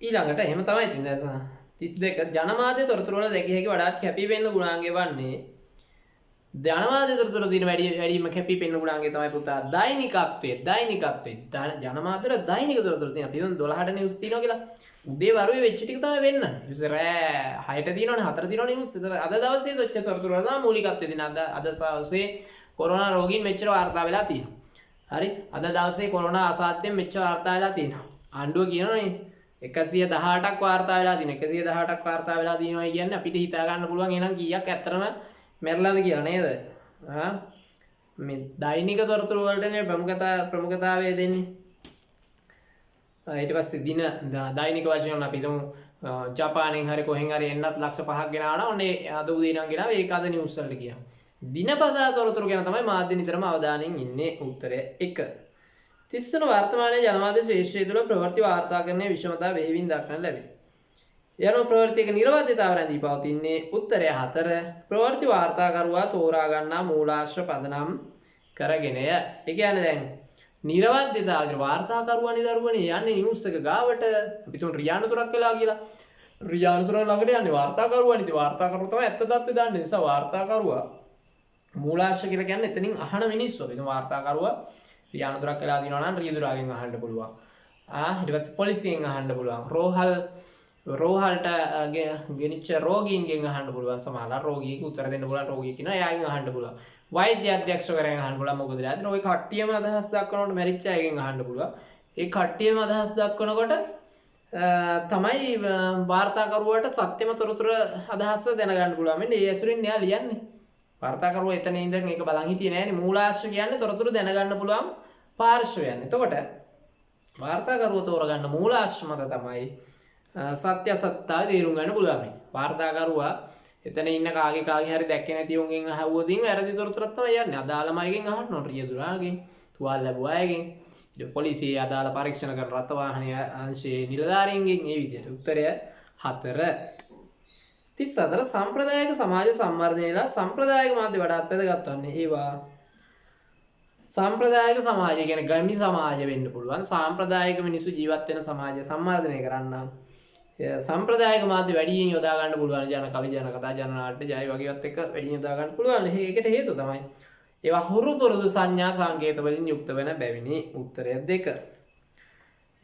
[SPEAKER 1] ඊළඟට එහෙම තමයි ඉතින් දැන් 32 ජනමාධ්‍ය තොරතුරු වල දැකිය හැකි වඩාත් කැපී පෙනෙන ගුණාංගය වන්නේ ජනමාධ්‍ය තොරතුරු දින වැඩිම කැපී පෙනෙන ගුණාංගය තමයි පුතා දෛනිකත්වයේ ජනමාධ්‍ය වල දෛනික තොරතුරු තියෙන අපි 12ට නිවුස් තියෙනවා කියලා උදේ වරුවේ වෙච්ච ටික තමයි වෙන්න. ඉතින් රෑ 6ට තියෙනවනේ 4 තියෙනවනේ නිවුස්. අද දවසේ වෙච්ච තොරතුරු වල තමයි මූලිකත්වය දෙන. අද දවසේ කොරෝනා රෝගීන් මෙච්චර වාර්තා වෙලා තියෙනවා. හරි අද දවසේ කොරෝනා අසාධ්‍යයෙන් මෙච්චර වාර්තා වෙලා තියෙනවා. ආණ්ඩුව කියනවනේ 118ක් වාර්තා වෙලා තියෙනවා. 118ක් වාර්තා වෙලා තියෙනවා කියන්නේ අපිට හිතා ගන්න පුළුවන් එහෙනම් කීයක් ඇත්තටම මැරලාද කියලා නේද? මේ දෛනික තොරතුරු වලටනේ ප්‍රමුඛතාවය දෙන්නේ. ඊට පස්සේ දින දෛනික වශයෙන් අපි හිතමු ජපානයෙන් හරි කොහෙන් හරි එන්නත් ලක්ෂ 5ක් ගෙනාවනවා. ඔන්නේ අද උදේ ඉඳන් ගෙනාව ඒක අද නිවුස් වලට ගියා. දිනපතා තොරතුරු ගැන තමයි මාධ්‍ය නිතරම අවධානයෙන් ඉන්නේ. උත්තරය 1. 30 වන වර්තමානයේ ජනමාධ්‍ය ශේෂ්ත්‍රය තුළ ප්‍රවෘත්ති වාර්තාකරණයේ විෂමතා වේවින් දක්නට ලැබේ. යන ප්‍රවෘත්තියක නිර්වද්‍යතාව රැඳී පවතින්නේ. උත්තරය 4. ප්‍රවෘත්ති වාර්තාකරුවා තෝරා ගන්නා මූලාශ්‍ර පදනම් කරගෙනය. ඒ කියන්නේ දැන් නිර්වද්‍යතාව වාර්තාකරුවා නිදරුවනේ යන්නේ නිවුස් එක ගාවට අපි තුන් රියානතුරක් වෙලා කියලා. රියානතුර ළඟට යන්නේ වාර්තාකරුවා නේ. වාර්තාකරුවා තමයි ඇත්ත தත්ත්වය දන්නේ. නිසා වාර්තාකරුවා මූලාශ්‍ර කියලා කියන්නේ එතනින් අහන මිනිස්සු. අපි වාර්තාකරුවා රියානතුරක් වෙලා දිනවා නම් රියදුරාගෙන් අහන්න පුළුවන්. ඊට පස්සේ පොලිසියෙන් අහන්න පුළුවන්. රෝහල්ට ගෙනිච්ච රෝගීන්ගෙන් අහන්න පුළුවන්. සමහරවල් රෝගියෙක් උත්තර දෙන්න පුළුවන් රෝගියෙක් කියනවා එයාගෙන් අහන්න පුළුවන්. වෛද්‍ය අධ්‍යක්ෂකවරයෙක්ගෙන් අහන්න පුළුවන්. මොකද ඉතින් ඔය කට්ටියම අදහස් දක්වනකොට මැරිච්ච අයගෙන් අහන්න පුළුවන්. ඒ කට්ටියම අදහස් දක්වනකොට තමයි වාර්තාකරුවාට සත්‍යම තොරතුරු අදහස දැනගන්න පුළුවන්. මෙන්න ඒ ඇසුරින් එයා ලියන්නේ. වාර්තාකරුවා එතන ඉඳන් ඒක බලන් හිටියේ නෑනේ. මූලාශ්‍ර කියන්නේ තොරතුරු දැනගන්න පුළුවන් පාර්ශ්වයන්. එතකොට වාර්තාකරුවා තෝරගන්න මූලාශ්‍ර මත තමයි සත්‍ය අසත්‍යතාවය තේරුම් ගන්න පුළුවන්. වාර්තාකරුවා එතන ඉන්න කාගේ හරි දැක්කේ නැති උන්ගෙන් අහුවොත් වැරදි තොරතුරක් තමයි යන්නේ. අදාළම අයගෙන් අහන්න ඕන. රියදුරාගෙන්, තුවාල ලැබුවා අයගෙන්, පොලිසිය අදාළ පරීක්ෂණ කරන රථ වාහනයේ අංශයේ නිලධාරීන්ගෙන්. මේ විදිහට උත්තරය 4. 34 සම්ප්‍රදායික සමාජ සම්වර්ධනයලා සම්ප්‍රදායික මාධ්‍ය වඩාත් වැදගත් වන්නේ. ඒවා සම්ප්‍රදායික සමාජය කියන්නේ ගම්මි සමාජ වෙන්න පුළුවන්. සාම්ප්‍රදායික මිනිස්සු ජීවත් වෙන සමාජය සම්වර්ධනය කරන්න සම්ප්‍රදායික මාධ්‍ය වැඩියෙන් යොදා ගන්න පුළුවන්. ජන කවි, ජන කතා, ජන නාට්‍ය, ජය වගේවත් එක්ක වැඩියෙන් යොදා ගන්න පුළුවන්. ඒකට හේතුව තමයි ඒවා හුරු පුරුදු සංඥා සංකේත වලින් යුක්ත වෙන බැවිනි. උත්තරය 2.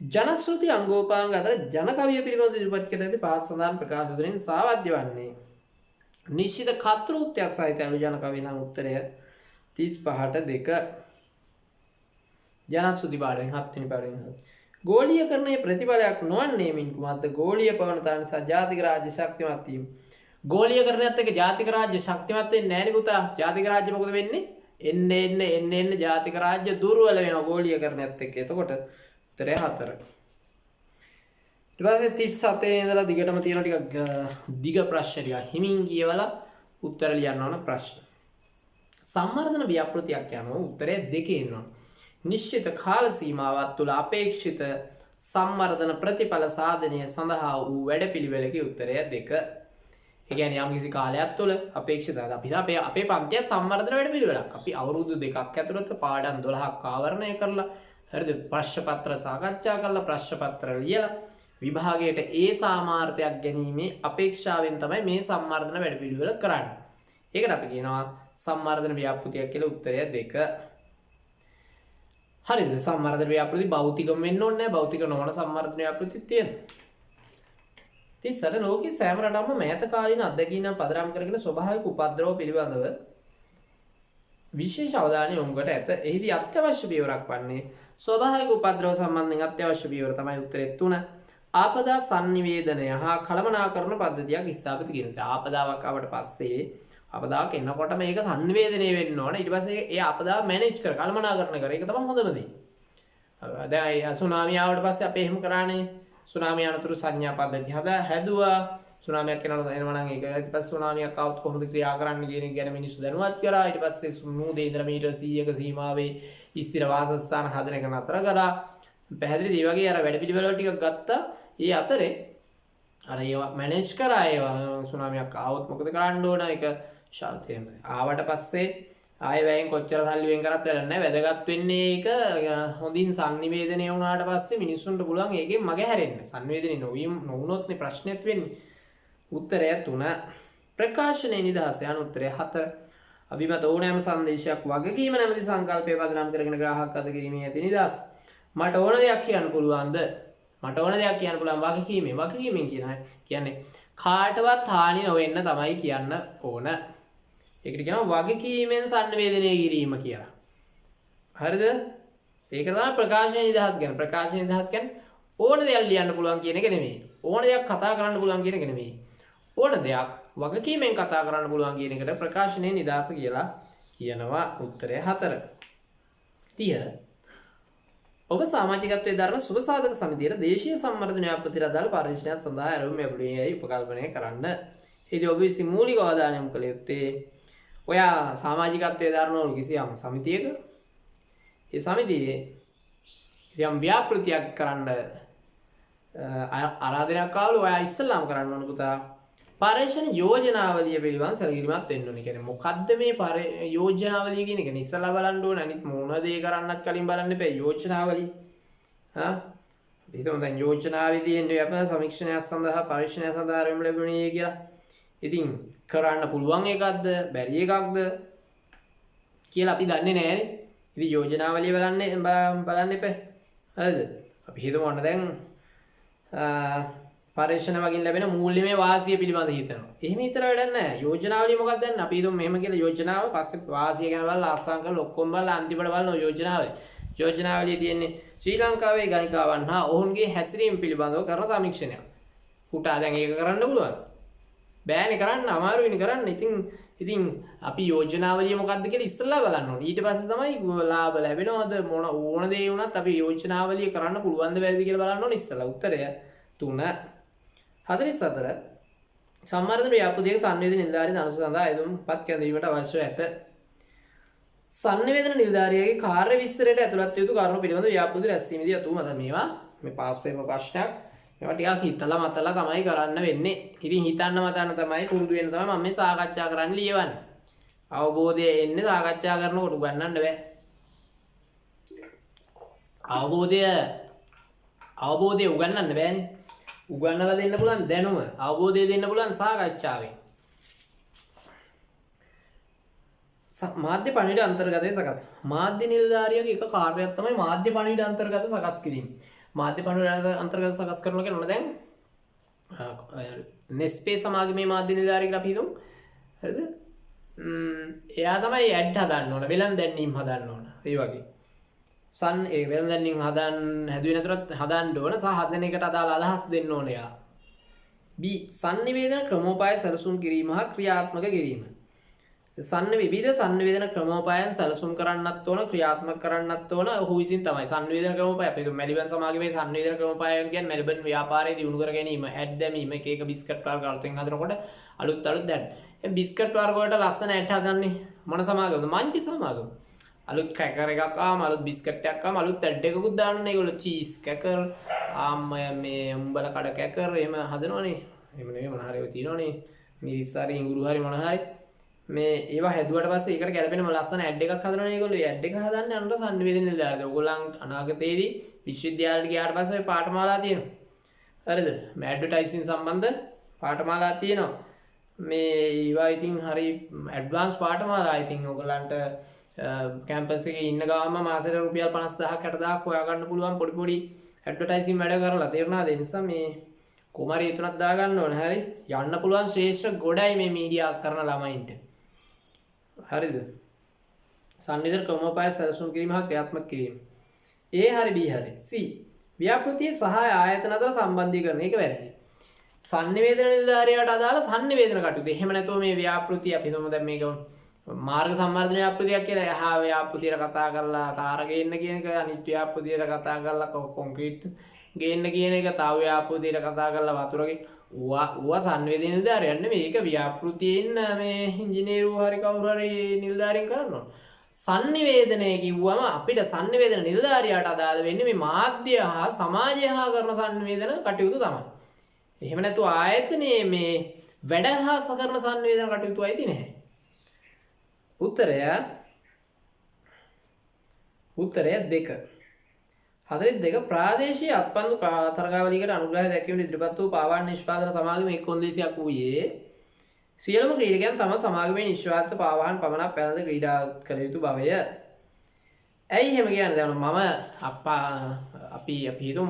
[SPEAKER 1] ජනශ්‍රුති අංගෝපාංග අතර ජන කවිය පිළිබඳ ඉදිරිපත් කර ඇති පහත් සඳහන් ප්‍රකාශ තුළින් සාවද්‍ය වන්නේ නිශ්චිත කර්තෘත්වයක් සහිත අලු ජන කවිය නම්. උත්තරය 35ට 2. ජනශ්‍රුති පාඩයෙන් 7 වෙනි පාඩයෙන්. ගෝලීයකරණයේ ප්‍රතිඵලයක් නොවන්නේ මින් කුමක්ද? ගෝලීය ප්‍රවණතා නිසා ජාතික රාජ්‍ය ශක්තිමත් වීම. ගෝලීයකරණයත් එක්ක ජාතික රාජ්‍ය ශක්තිමත් වෙන්නේ නැහැ නේ පුතා. ජාතික රාජ්‍ය මොකද වෙන්නේ? එන්න ජාතික රාජ්‍ය දුර්වල වෙනවා ගෝලීයකරණයත් එක්ක. එතකොට උත්තරය 4. ඊට පස්සේ 37 ඉඳලා දිගටම තියෙන ටිකක් දිග ප්‍රශ්න ටික හිමින් කියවලා උත්තර ලියන්න ඕන ප්‍රශ්න. සම්වර්ධන ව්‍යාපෘතියක් යනවා. උත්තරය 2 එනවා. නිශ්චිත කාල සීමාවක් තුළ අපේක්ෂිත සම්වර්ධන ප්‍රතිඵල සාධනය සඳහා වූ වැඩපිළිවෙලක. උත්තරය 2. ඒ කියන්නේ යම් කිසි කාලයක් තුළ අපේක්ෂිත අපේ පන්තිය සම්වර්ධන වැඩපිළිවෙලක් අපි අවුරුදු 2ක් ඇතුළත පාඩම් 12ක් ආවරණය කරලා හරිද ප්‍රශ්න පත්‍ර සාකච්ඡා කරලා ප්‍රශ්න පත්‍ර ලියලා විභාගයට ඒ සාමාර්ථයක් ගැනීමේ අපේක්ෂාවෙන් තමයි මේ සම්වර්ධන වැඩපිළිවෙල කරන්නේ. ඒකට අපි කියනවා සම්වර්ධන ව්‍යාපෘතියක් කියලා. උත්තරය 2. හරිද? සම්වර්ධන ව්‍යාපෘති භෞතිකම වෙන්න ඕනේ නැහැ. භෞතික නොවන සම්වර්ධන ව්‍යාපෘතිත් තියෙනවා. 34 ලෝකයේ සෑම රටක්ම මෑත කාලීන අත්දැකීම් පදනම් කරගෙන ස්වභාවික උපද්‍රව පිළිබඳව විශේෂ අවධානය යොමු කොට ඇත. එහිදී අත්‍යවශ්‍ය පියවරක් වන්නේ ස්වභාවික උපද්‍රව සම්බන්ධයෙන් අත්‍යවශ්‍ය පියවර තමයි. උත්තරය 3. ආපදා සංනිවේදනය හා කළමනාකරණ පද්ධතියක් ස්ථාපිත කිරීම. ආපදාවක් ආවට පස්සේ ආපදාවක් එනකොට මේක සංනිවේදනය වෙන්න ඕන. ඊට පස්සේ ඒ ආපදාව මැනේජ් කර කළමනාකරණය කර ඒක තමයි හොඳම දේ. දැන් සුනාමිය ආවට පස්සේ අපි එහෙම කරානේ සුනාමිය අනතුරු සංඥා පද්ධතිය හැදුවා සුනාමියක් එනකොට එනවා නම් ඒක ඊට පස්සේ සුනාමියක් ආවොත් කොහොමද ක්‍රියා කරන්න කියන එක ගැන මිනිස්සු දැනුවත් කරා ඊට පස්සේ නූදේ ඉඳලා මීටර් 100ක සීමාවේ ස්ථිර වාසස්ථාන හදන එක නතර කරා පැහැදිලිද මේ වගේ අර වැඩ පිළිවෙල ටිකක් ගත්තා ඒ අතරේ අර ඒවා මැනේජ් කරා ඒවා සුනාමියක් ආවොත් මොකද කරන්න ඕන ඒක ශාන්තියෙන් ආවට පස්සේ ආයෙ වැයෙන් කොච්චර සල්ලි වෙන් කරත් වැඩක් නැහැ වැදගත් වෙන්නේ ඒක හොඳින් sannivedanaya වුණාට පස්සේ මිනිස්සුන්ට පුළුවන් ඒකෙන් මග හැරෙන්න sannivedanaya නොවුනොත් නේ ප්‍රශ්නෙත් වෙන්නේ උත්තරය 3 ප්‍රකාශනයේ නිදහස යන උත්තරය 7 අභිමත ඕනෑම සංදේශයක් වගකීම නැමැති සංකල්පය පදනම් කරගෙන ග්‍රාහක අද කිරීමේ ඇති නිදහස මට ඕන දෙයක් කියන්න පුළුවන්ද මට ඕන දෙයක් කියන්න පුළුවන් වගකීමෙන් කියන්නේ කාටවත් හානි නොවෙන්න තමයි කියන්න ඕන ඒකට කියනවා වගකීමෙන් sannivedanaya කිරීම කියලා හරිද ඒක තමයි ප්‍රකාශනයේ නිදහස කියන්නේ ප්‍රකාශනයේ නිදහස කියන්නේ ඕන දෙයක් ලියන්න පුළුවන් කියන එක නෙමෙයි ඕන දෙයක් කතා කරන්න පුළුවන් කියන එක නෙමෙයි ඕන දෙයක් වගකීමෙන් කතා කරන්න පුළුවන් කියන එකට ප්‍රකාශනයේ නිදහස කියලා කියනවා උත්තරය 4 30 ඔබ සමාජිකත්වයේ දරන සුබ සාධක සමිතියේ දේශීය සම්වර්ධන ව්‍යාපෘතියට අදාළ පරිශ්‍රණයක් සඳහා ආරම්භ ලැබුණේ උපකල්පනය කරන්න. ඒදී ඔබ විසින් මූලික අවධානය යොමු කළ යුත්තේ ඔයා සමාජිකත්වයේ දරන කිසියම් සමිතියක ඒ සමිතියේ කිසියම් ව්‍යාපෘතියක් කරන්න ආරාධනයක් ආවලු ඔයා ඉස්සල්ලාම කරන්න ඕන පුතා පරිශ්‍රණ යෝජනාවලිය පිළිබඳ සැලකිලිමත් වෙන්න ඕනේ. කියන්නේ මොකද්ද මේ යෝජනාවලිය කියන එක? ඉස්සල්ලා බලන්න ඕන. අනිත් මොන දේ කරන්නත් කලින් බලන්න එපා යෝජනාවලිය. අපි හිතමු දැන් යෝජනාවේදී අපේ සමීක්ෂණයක් සඳහා පරීක්ෂණයක් සඳහා ආරම්භ ලැබුණේ කියලා. ඉතින් කරන්න පුළුවන් එකක්ද බැරි එකක්ද කියලා අපි දන්නේ නැහැනේ. ඉතින් යෝජනාවලිය බලන්න එපා. හරිද? අපි හිතමු ඔන්න දැන් පරීක්ෂණ වලින් ලැබෙන මූල්‍යමය වාසිය පිළිබඳ හිතනවා. එහෙම හිතලා වැඩක් නැහැ. යෝජනාවලිය මොකක්ද දැන් අපි හිතමු මෙහෙම කියලා යෝජනාව පස්සේ වාසිය ගැන බලලා අස්සම් කරලා ඔක්කොම බලලා අන්තිමට බලන යෝජනාවලිය. යෝජනාවලිය තියෙන්නේ ශ්‍රී ලංකාවේ ගණිකාවන් හා ඔවුන්ගේ හැසිරීම පිළිබඳව කරන සමීක්ෂණයක්. කුටා දැන් ඒක කරන්න පුළුවන්. බෑනේ කරන්න අමාරුයිනේ කරන්න. ඉතින් අපි යෝජනාවලිය මොකක්ද කියලා ඉස්සෙල්ලා බලන්න ඕනේ. ඊට පස්සේ තමයි ලාභ ලැබෙනවද මොන ඕන දේ වුණත් අපි යෝජනාවලිය කරන්න පුළුවන්ද බැරිද කියලා බලන්න ඕනේ ඉස්සෙල්ලා. උත්තරය 3 44 සම්වර්ධන ව්‍යාපෘතියක sannivedana නිලධාරී දනස සඳහා අයදුම්පත් කැඳවීමට අවශ්‍ය ඇත. sannivedana නිලධාරියාගේ කාර්ය විස්තරයට ඇතුළත් යුතු කරුණු පිළිබඳ ව්‍යාපෘති රැස්වීමේදී අතුම මත මේවා මේ පාස් පේපර් ප්‍රශ්නයක් මේවා ටිකක් හිතලා මතලා තමයි කරන්න වෙන්නේ. ඉතින් හිතන්න මතන්න තමයි පුරුදු වෙන්න තමයි මම මේ සාකච්ඡා කරන්න ලියවන්නේ. අවබෝධය එන්නේ සාකච්ඡා කරනකොට උගන්නන්න බෑ. අවබෝධය උගන්නන්න බෑනේ. උගන්නලා දෙන්න පුළුවන් දැනුම අවබෝධය දෙන්න පුළුවන් සාකච්ඡාවෙන් මාධ්‍ය පණිවිඩ අන්තර්ගතය සකස් මාධ්‍ය නිලධාරියාගේ එක කාර්යයක් තමයි මාධ්‍ය පණිවිඩ අන්තර්ගත සකස් කිරීම මාධ්‍ය පණිවිඩ අන්තර්ගත සකස් කරනවා කියනවා දැන් නෙස්පේ සමාගමේ මාධ්‍ය නිලධාරියෙක් කියලා අපි හිතමු හරිද එයා තමයි ඇඩ් හදන්න ඕන වෙලන් දැන්වීම් හදන්න ඕන ඒ වගේ ඒ වෙලඳන්නින් හැදුවේ නැතුවත් හදන්න ඕන සහ හදන එකට අදාළ අදහස් දෙන්න ඕන යා. B sannivedana ක්‍රමෝපාය සැලසුම් කිරීම හා ක්‍රියාත්මක කිරීම. විවිධ sannivedana ක්‍රමෝපායන් සැලසුම් කරන්නත් ඕන ක්‍රියාත්මක කරන්නත් ඕන ඔහු විසින් තමයි sannivedana ක්‍රමෝපාය අපි මෙල්බන් සමාගමේ sannivedana ක්‍රමෝපායන් කියන්නේ මෙල්බන් ව්‍යාපාරයේ දියුණු කර ගැනීම ඇඩ් දැමීම එක එක බිස්කට් වර්ග අලුතෙන් හදනකොට අලුත් දැන් බිස්කට් වර්ග වලට ලස්සන ඇඩ් හදන්නේ මොන සමාගමද මංචි සමාගම. අලුත් කැකර් එකක් ආවම අලුත් බිස්කට් එකක් ආවම අලුත් ඇඩ් එකකුත් දාන්නනේ ඒගොල්ලෝ චීස් කැකර් මේ උඹල කඩ කැකර් එහෙම හදනවනේ එහෙම නෙමෙයි මොන හරි ඒවා තියෙනවනේ මිරිස් හරි ඉඟුරු හරි මොන හරි මේ ඒවා හැදුවට පස්සේ ඒකට ගැලපෙන ලස්සන ඇඩ් එකක් හදනවනේ ඒගොල්ලෝ ඒ ඇඩ් එක හදන්නේ අnder sannivedana නිලධාරියෝ ඕගොල්ලන් අනාගතයේදී විශ්වවිද්‍යාලයට ගියාට පස්සේ ඔය පාඨමාලා තියෙනවා හරිද මේ ඇඩ්වර්ටයිසින් සම්බන්ධ පාඨමාලා තියෙනවා මේ ඒවා ඉතින් හරි ඇඩ්වාන්ස් පාඨමාලා ඉතින් ඕගොල්ලන්ට කැම්පස් එකේ ඉන්න ගාම මාසෙට රුපියල් 50000ක් 60000ක් හොයාගන්න පුළුවන් පොඩි ඇඩ්වර්ටයිසින් වැඩ කරලා තේරුණාද ඒ නිසා මේ කුමාරී තුනක් දාගන්න ඕනේ හරි යන්න පුළුවන් ශ්‍රේෂ්ඨ ගොඩයි මේ මීඩියා කරන ළමයින්ට හරිද sannivedana ක්‍රමෝපාය සැලසුම් කිරීම හා ක්‍රියාත්මක කිරීම A හරි B හරි C ව්‍යාපෘතියේ සහාය ආයතන අතර සම්බන්ධීකරණ ඒක වැරදි sannivedana නිලධාරියාට අදාළ sannivedana කටයුතු එහෙම නැතුව මේ ව්‍යාපෘතිය අපි හිතමු දැන් මේක මාර්ග සම්වර්ධන ව්‍යාපෘතියක් කියලා එහා ව්‍යාපෘතියට කතා කරලා තාර ගේන්න කියන එක, අනිත් ව්‍යාපෘතියට කතා කරලා කොන්ක්‍රීට් ගේන්න කියන එක, තව ව්‍යාපෘතියට කතා කරලා වතුරගේ ඌවා සංවේදී නිලධාරියන් නෙමෙයි. මේක ව්‍යාපෘතියෙන් මේ ඉංජිනේරු හරි කවුරු හරි නිලධාරීන් කරන්න ඕන. සංනිවේදනය කිව්වම අපිට සංනිවේදන නිලධාරියාට අදාළ වෙන්නේ මේ මාධ්‍ය හා සමාජය හා කරන සංනිවේදන කටයුතු තමයි. එහෙම නැතු ආයතනයේ මේ වැඩ හා කරන සංනිවේදන කටයුතු අයිති නැහැ. උත්තරය 2. 42 ප්‍රාදේශීය අත්පන්දු තරගාවලියකට අනුග්‍රහය දැක්වීමට ඉදිරිපත් වූ පාවාන් නිෂ්පාදන සමාගමේ එක් කොන්දේසියක් වූයේ සියලුම ක්‍රීඩකයන් තම සමාගමේ නිශ්චිත පාවාන් පමණක් පැනද ක්‍රීඩා කළ යුතු බවය. ඇයි එහෙම කියන්නේ? දැන් මම අපි හිතමු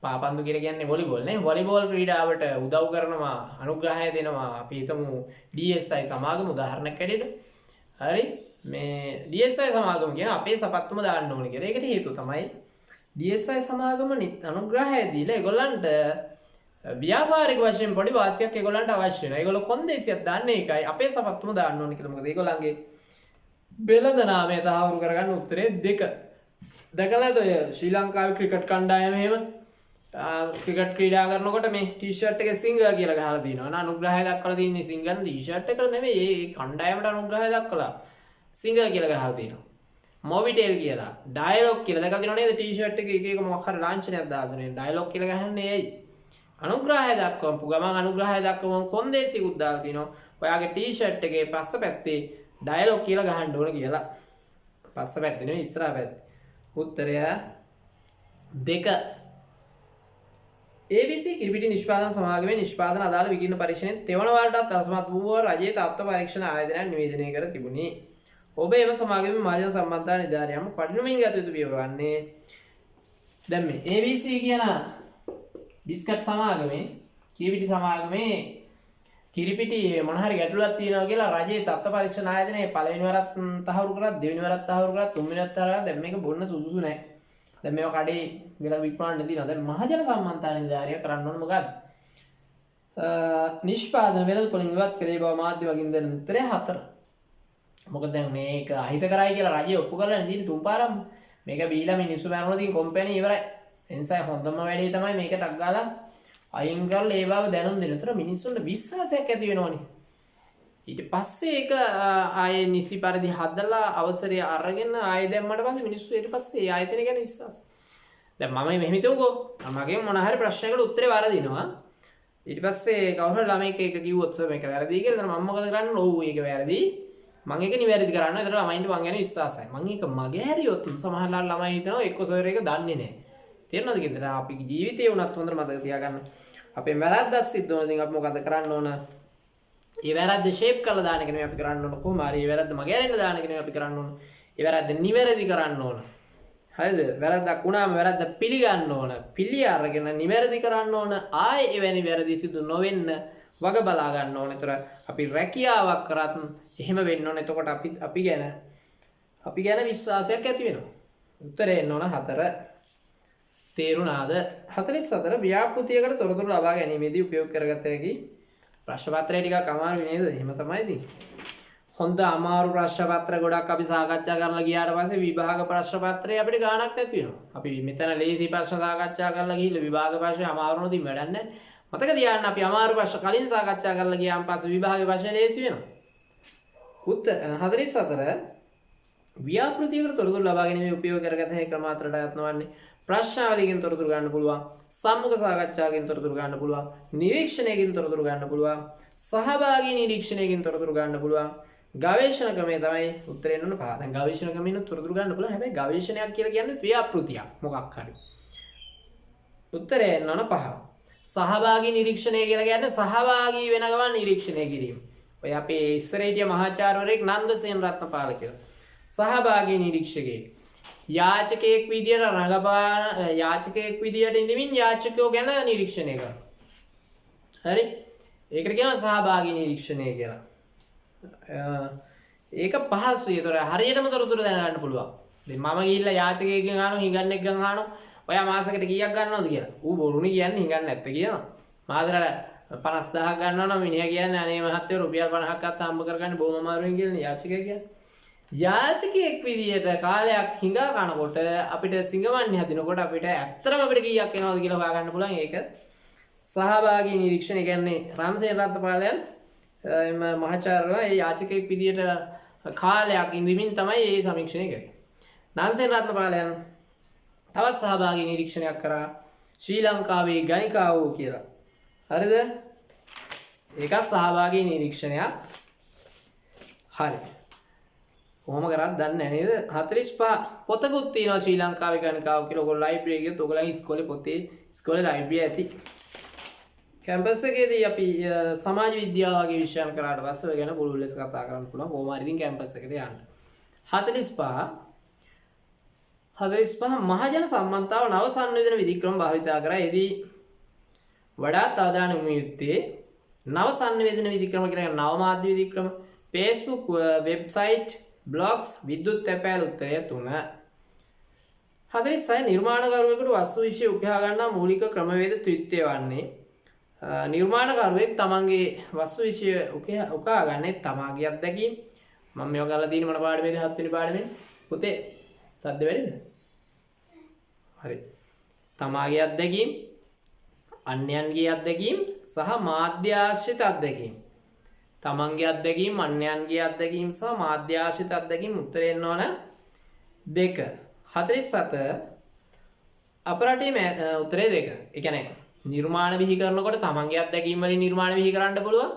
[SPEAKER 1] පාපන්දු කියලා කියන්නේ වොලිබෝල් නේ. වොලිබෝල් ක්‍රීඩාවට උදව් කරනවා, අනුග්‍රහය දෙනවා. අපි හිතමු DSI සමාගම උදාහරණයක් ඇරෙන්න. හරි, මේ DSI සමාගම කියන අපේ සපත්තුම දාන්න ඕනේ කියලා. ඒකට හේතුව තමයි DSI සමාගම අනුග්‍රහය දීලා ඒගොල්ලන්ට ව්‍යාපාරික වශයෙන් පොඩි වාසියක් ඒගොල්ලන්ට අවශ්‍ය වෙනවා. ඒගොල්ලෝ කොන්දේසියක් දාන්නේ ඒකයි. අපේ සපත්තුම දාන්න ඕනේ කියලා. මොකද ඒගොල්ලන්ගේ වෙළඳ නාමය තහවුරු කරගන්න. උත්තරේ 2. දැකලාද ඔය ශ්‍රී ලංකාවේ ක්‍රිකට් කණ්ඩායම එහෙම ක්‍රිකට් ක්‍රීඩා කරනකොට මේ ටී-ෂර්ට් එකේ සිංගර් කියලා ගහලා තියෙනවා. අනුග්‍රහය දක්වලා තියෙන්නේ සිංගර් ටී-ෂර්ට් එකට නෙමෙයි. ඒ කණ්ඩායමට අනුග්‍රහය දක්වලා සිංගර් කියලා ගහලා තියෙනවා. මොවිටෙල් කියලා, ඩයලොග් කියලා දැකලා තියෙනව නේද? ටී-ෂර්ට් එකේ එක මොකක් හරි ලාංඡනයක් දාගෙන ඩයලොග් කියලා ගහන්නේ ඇයි? අනුග්‍රහය දක්වපු ගමන් අනුග්‍රහය දක්වපුවම කොන්දේසියකුත් දාලා තිනවා. ඔයාගේ ටී-ෂර්ට් එකේ පස්ස පැත්තේ ඩයලොග් කියලා ගහන්න ඕන කියලා. පස්ස පැත්තේ නෙවෙයි ඉස්සරහ පැත්තේ. උත්තරය 2. ABC කිරිපිටි නිෂ්පාදන සමාගමේ නිෂ්පාදන අදාළ විකිරණ පරීක්ෂණයෙන් තෙවන වරටත් අසමත් වූ රජයේ තත්ත්ව පරීක්ෂණ ආයතනයක් නිවේදනය කර තිබුණි. ඔබ එම සමාගමේ මහජන සම්බන්ධතා නිලධාරියම කඩිනමින් ගත යුතු පියවර වන්නේ. දැන් මේ ABC කියන බිස්කට් සමාගමේ කිරිපිටි සමාගමේ කිරිපිටි මොන හරි ගැටලුවක් තියෙනවා කියලා රජයේ තත්ත්ව පරීක්ෂණ ආයතනයේ පළවෙනි වරත් තහවුරු කරා, දෙවෙනි වරත් තහවුරු කරා, තුන්වෙනි වරත් තහවුරු කරා. දැන් මේක බොන්න සුදුසු නැහැ. දැන් මේවා කඩේ ගිහලා විකුණන්න තියෙනවා. දැන් මහජන සම්බන්ධතා නිලධාරියා කරන්න ඕන මොකද්ද? නිෂ්පාදන වෙළඳ පොලින් ඉවත් කළේ බව මාධ්‍ය වගින් දෙන උත්තරය 4. මොකද දැන් මේක අහිත කරයි කියලා රජය ඔප්පු කරලා නෙදී තුන් පාරක් මේක බීලා මිනිස්සු මරනවා තියෙන කම්පැනි ඉවරයි. එනිසා හොඳම වැඩේ තමයි මේක ටක් ගාලා අයින් කරලා ඒ බව දැනුම් දෙන. ඒතර මිනිස්සුන්ට විශ්වාසයක් ඇති වෙනවනේ. ඊට පස්සේ ඒක ආයේ නිසි පරිදි හදලා අවසරය අරගෙන ආයෙ දැම්මට පස්සේ මිනිස්සු ඊට පස්සේ ඒ ආයතනය ගැන විශ්වාස. දැන් මම මෙහෙම හිතුවකෝ මගේ මොන හරි ප්‍රශ්නයකට උත්තරේ වරදිනවා. ඊට පස්සේ කවුරු හරි ළමෙක් එක කිව්වොත් සර් මේක වැරදි කියලා. එතන මම මොකද කරන්නේ? ඔව් ඒක වැරදි. මම ඒක නිවැරදි කරන්න. ඒතර ළමයින්ට මං ගැන විශ්වාසයි. මං ඒක මගේ හැරියොත් සමහරවල් ළමයි හිතනවා එක්ක සර් එක දන්නේ නැහැ. තේරෙනවද කියද? අපි ජීවිතේ වුණත් හොඳට මතක තියාගන්න. අපේ වැරද්දක් සිද්ධ වෙන ඉතින් අපි මොකද කරන්න ඕන? ඒ වැරද්ද ෂේප් කරලා දාන එක නෙමෙයි අපි කරන්න ඕන. කොහොම හරි ඒ වැරද්ද මගේ ඇරෙන්න දාන එක නෙමෙයි අපි කරන්න ඕන. ඒ වැරද්ද නිවැරදි කරන්න ඕන. හරිද? වැරද්දක් වුණාම වැරද්ද පිළිගන්න ඕන. පිළි අරගෙන නිවැරදි කරන්න ඕන. ආයේ එවැනි වැරදි සිදු නොවෙන්න වග බලා ගන්න ඕන. ඒතර අපි රැකියාවක් කරත් එහෙම වෙන්න ඕන. එතකොට අපි ගැන විශ්වාසයක් ඇති වෙනවා. උත්තරේ එන්න ඕන 4. තේරුණාද? 44 ව්‍යාපෘතියකට තොරතුරු ලබා ගැනීමේදී උපයෝග කරගත හැකි ප්‍රශ්න පත්‍රය ටිකක් අමාරු නේද? එහෙම තමයි ඉතින්. හොඳ අමාරු ප්‍රශ්න පත්‍ර ගොඩක් අපි සාකච්ඡා කරලා ගියාට පස්සේ විභාග ප්‍රශ්න පත්‍රය අපිට ගාණක් නැති වෙනවා. අපි මෙතන ලේසි ප්‍රශ්න සාකච්ඡා කරලා ගිහිල්ලා විභාග ප්‍රශ්නේ අමාරු නොදී වැඩක් නැහැ. මතක තියාගන්න අපි අමාරු ප්‍රශ්න කලින් සාකච්ඡා කරලා ගියාන් පස්සේ විභාග ප්‍රශ්න ලේසි වෙනවා. උත්තර 44 ව්‍යාපෘතියකට තොරතුරු ලබා ගැනීම උපයෝග කරගත හැකි ක්‍රම අතරට අයත් නොවන්නේ ප්‍රශ්නාවලියකින් තොරතුරු ගන්න පුළුවන්, සම්මුඛ සාකච්ඡාවකින් තොරතුරු ගන්න පුළුවන්, නිරීක්ෂණයකින් තොරතුරු ගන්න පුළුවන්, සහභාගී නිරීක්ෂණයකින් තොරතුරු ගන්න පුළුවන්. ගවේෂණ ක්‍රමය තමයි උත්තරේ එන්න ඕන 5. දැන් ගවේෂණ ක්‍රමයෙන් තොරතුරු ගන්න පුළුවන්. හැබැයි ගවේෂණයක් කියලා කියන්නේ ව්‍යාපෘතියක් මොකක් හරි. උත්තරේ එන්න ඕන 5. සහභාගී නිරීක්ෂණය කියලා කියන්නේ සහභාගී වෙන ගමන් නිරීක්ෂණය කිරීම. ඔය අපේ ඉස්සරේ හිටිය මහාචාර්යවරයෙක් නන්දසේන රත්නපාල කියලා. සහභාගී නිරීක්ෂකයෙක්. යාචකයෙක් විදියට රඟපාන යාචකයෙක් විදියට ඉඳමින් යාචකයෝ ගැන නිරීක්ෂණය කරනවා. හරි? ඒකට කියනවා සහභාගී නිරීක්ෂණය කියලා. ඒක පහසුයි. ඒතර හරියටම තොරතුරු දැනගන්න පුළුවන්. දැන් මම ගිහිල්ලා යාචකයෙක්ගෙන් අහනවා හිඟන්නෙක්ගෙන් අහනවා ඔයා මාසෙකට කීයක් ගන්නවද කියලා. ඌ බොරුනේ කියන්නේ හිඟන්නේ නැත්te කියනවා. මාතරලා 50,000 ගන්නවා නම් මිනිහා කියන්නේ අනේ මහත්තයෝ රුපියල් 50ක් අත් හම්බ කරගන්න බොහොම අමාරුවෙන් කියලා යාචකයා කියන්නේ. යාචකයෙක් විදියට කාලයක් හිඟා කනකොට අපිට සිඟවන්නේ හදිනකොට අපිට ඇත්තටම අපිට කීයක් එනවද කියලා හොයාගන්න පුළුවන්. ඒක සහභාගී නිරීක්ෂණය කියන්නේ රන්සේන රත්නපාලයන් මහාචාර්යවරුන් ඒ යාචකයෙක් විදියට කාලයක් ඉඳමින් තමයි මේ සමීක්ෂණය කරේ. නන්සේන රත්නපාලයන් තවත් සහභාගී නිරීක්ෂණයක් කරා ශ්‍රී ලංකාවේ ගණිකාවෝ කියලා. හරිද? ඒකත් සහභාගී නිරීක්ෂණයක්. හරි. කොහොම කරත් දන්නේ නේද? 45 පොතකුත් තියෙනවා ශ්‍රී ලංකාවේ ගණිකාවෝ කියලා. ඔයගොල්ලෝ ලයිබ්‍රරි එකේ ඔයගොල්ලන් ඉස්කෝලේ පොතේ ඉස්කෝලේ ලයිබ්‍රරි ඇති. කැම්පස් එකේදී අපි සමාජ විද්‍යාව වගේ විෂයන් කරාට පස්සේ ඔය ගැන පුළුල් ලෙස කතා කරන්න පුළුවන්. කොහොම හරි ඉතින් කැම්පස් එකට යන්න. 45 මහජන සම්මන්තාව නව සංවේදන විධික්‍රම භාවිතා කරා. එදී වඩාත් අවධානය යොමු යුත්තේ නව සංවේදන විධික්‍රම කියන නව මාධ්‍ය විධික්‍රම, Facebook වෙබ්සයිට්, බ්ලොග්ස්, විද්‍යුත් තැපෑල් උත්තරය 3. 46 නිර්මාණකරුවෙකුට වස්තු විශ්ය උකහා ගන්නා මූලික ක්‍රමවේද ත්‍රිත්වය වන්නේ නිර්මාණකරුවෙක් තමන්ගේ වස්තු විශ්ය උකහා ගන්නේ තමාගේ අත්දැකීම්. මම මේක කරලා තියෙන්නේ මොන පාඩමේද? 7 වෙනි පාඩමේ. පුතේ සද්ද වැඩිද? හරි. තමාගේ අත්දැකීම්, අන්‍යයන්ගේ අත්දැකීම් සහ මාධ්‍ය ආශ්‍රිත අත්දැකීම්. තමන්ගේ අත්දැකීම්, අන්‍යයන්ගේ අත්දැකීම් සහ මාධ්‍ය ආශ්‍රිත අත්දැකීම් උත්තරේ එන්න ඕන 2. 47 අපරටේ උත්තරේ 2. ඒ කියන්නේ නිර්මාණ බිහි කරනකොට තමන්ගේ අත්දැකීම් වලින් නිර්මාණ බිහි කරන්න පුළුවන්.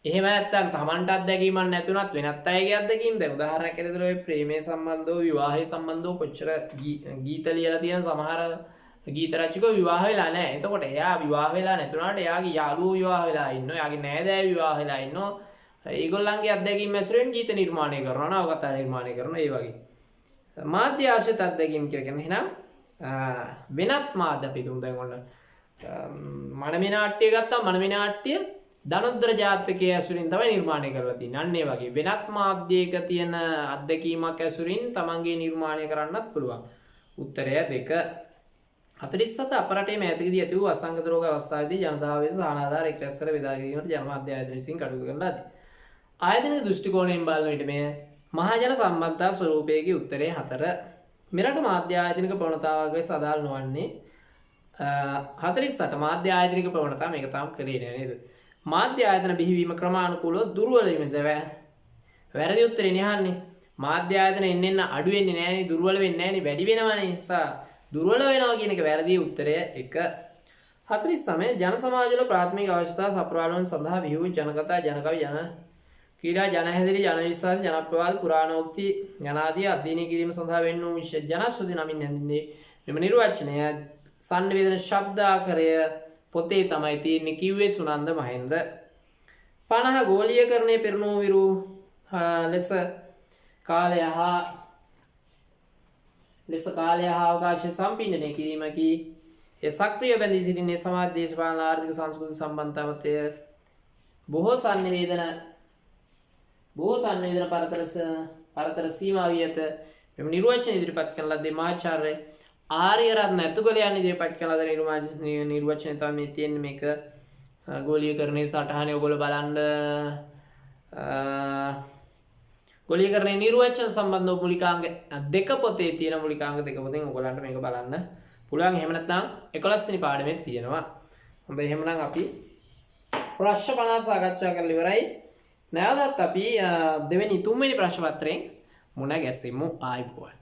[SPEAKER 1] එහෙම නැත්නම් තමන්ට අත්දැකීමක් නැතුණත් වෙනත් අයගේ අත්දැකීම්. දැන් උදාහරණයක් ඇරෙද්දී ඔය ප්‍රේමයේ සම්බන්ධව, විවාහයේ සම්බන්ධව කොච්චර ගීත ලියලා තියෙන සමහර ගීත රචකයෝ විවාහ වෙලා නැහැ. එතකොට එයා විවාහ වෙලා නැතුණාට එයාගේ යාළුවෝ විවාහ වෙලා ඉන්නවා. එයාගේ නෑදෑයෝ විවාහ වෙලා ඉන්නවා. ඒගොල්ලන්ගේ අත්දැකීම් ඇසුරෙන් ගීත නිර්මාණය කරනවා, නවකතා නිර්මාණය කරනවා. ඒ වගේ. මාධ්‍ය ආශ්‍රිත අත්දැකීම් කියලා කියන්නේ එහෙනම් වෙනත් මාධ්‍ය අපි තුන් දැන් ඔන්න මනමේ නාට්‍ය ගත්තා. මනමේ නාට්‍ය ධනොද්දර ජාතකයේ ඇසුරින් තමයි නිර්මාණය කරලා තියෙන්නේ. අන්න ඒ වගේ වෙනත් මාධ්‍යයක තියෙන අත්දැකීමක් ඇසුරින් තමන්ගේ නිර්මාණය කරන්නත් පුළුවන්. උත්තරය 2. 47 අපරටේ මෑතකදී ඇති වූ අසංගත රෝග අවස්ථාවේදී ජනතාව වෙත සහනාධාර එක් රැස් කර බෙදා ගැනීමට ජනමාධ්‍ය ආයතන විසින් කටයුතු කරන ලදී. ආයතනික දෘෂ්ටි කෝණයෙන් බලන විට මේ මහජන සම්බන්ධතා ස්වරූපයේ උත්තරේ 4. මෙරට මාධ්‍ය ආයතනික ප්‍රවණතාවකගේ සදාල් නොවන්නේ 48 මාධ්‍ය ආයතනික ප්‍රවණතාව මේක තාම කරේ නෑ නේද? මාධ්‍ය ආයතන බිහිවීම ක්‍රමානුකූලව දුර්වල වීමද වැරදි උත්තරේ නිහන්නේ. මාධ්‍ය ආයතන එන්න අඩු වෙන්නේ නෑනේ, දුර්වල වෙන්නේ නෑනේ, වැඩි වෙනවනේ. නිසා දුර්වල වෙනවා කියන එක වැරදි උත්තරය 1. 49 ජන සමාජවල ප්‍රාථමික අවශ්‍යතා සපුරාලවන සඳහා බිහි වූ ජනකතා, ජනකවි, ජන ක්‍රීඩා, ජනහැදිරි, ජන විශ්වාස, ජනප්‍රවාද, පුරාණෝක්ති යනාදී අධ්‍යයනය කිරීම සඳහා වෙන් වූ ජනශ්‍රුති නමින් හැඳින්වේ. මෙම නිර්වචනය සංවේදන ශබ්දාකරය පොතේ තමයි තියෙන්නේ. කිව්වේ සුනන්ද මහේන්ද්‍ර. 50 ගෝලීයකරණය පෙරණූ විරු ලෙස කාලය හා අවකාශය සම්පීඩනය කිරීමකි. ඒ සක්‍රිය බැඳී සිටින්නේ සමාජ, දේශපාලන, ආර්ථික, සංස්කෘතික සම්බන්ධතා මතය බොහෝ සංවේදන පරතර සීමා වී ඇත. මෙම නිර්වචන ඉදිරිපත් කරන ලද්දේ මහාචාර්ය ආර්යරත්න ඇතුගලයන් ඉදිරිපත් කරන ලද නිර්වචනය තමයි මේ තියෙන්නේ. මේක ගෝලීයකරණයේ සටහනේ ඔයගොල්ලෝ බලන්න. ගෝලීයකරණයේ නිර්වචන සම්බන්ධව මූලිකාංග 2 පොතේ තියෙන මූලිකාංග 2 පොතෙන් ඔයගොල්ලන්ට මේක බලන්න පුළුවන්. එහෙම නැත්නම් 11 වෙනි පාඩමෙත් තියෙනවා. හොඳයි, එහෙමනම් අපි ප්‍රශ්න 50 සාකච්ඡා කරලා ඉවරයි. නැවතත් අපි 2 වෙනි 3 වෙනි ප්‍රශ්න පත්‍රයෙන් මුණ ගැසෙමු. ආයිබෝවන්.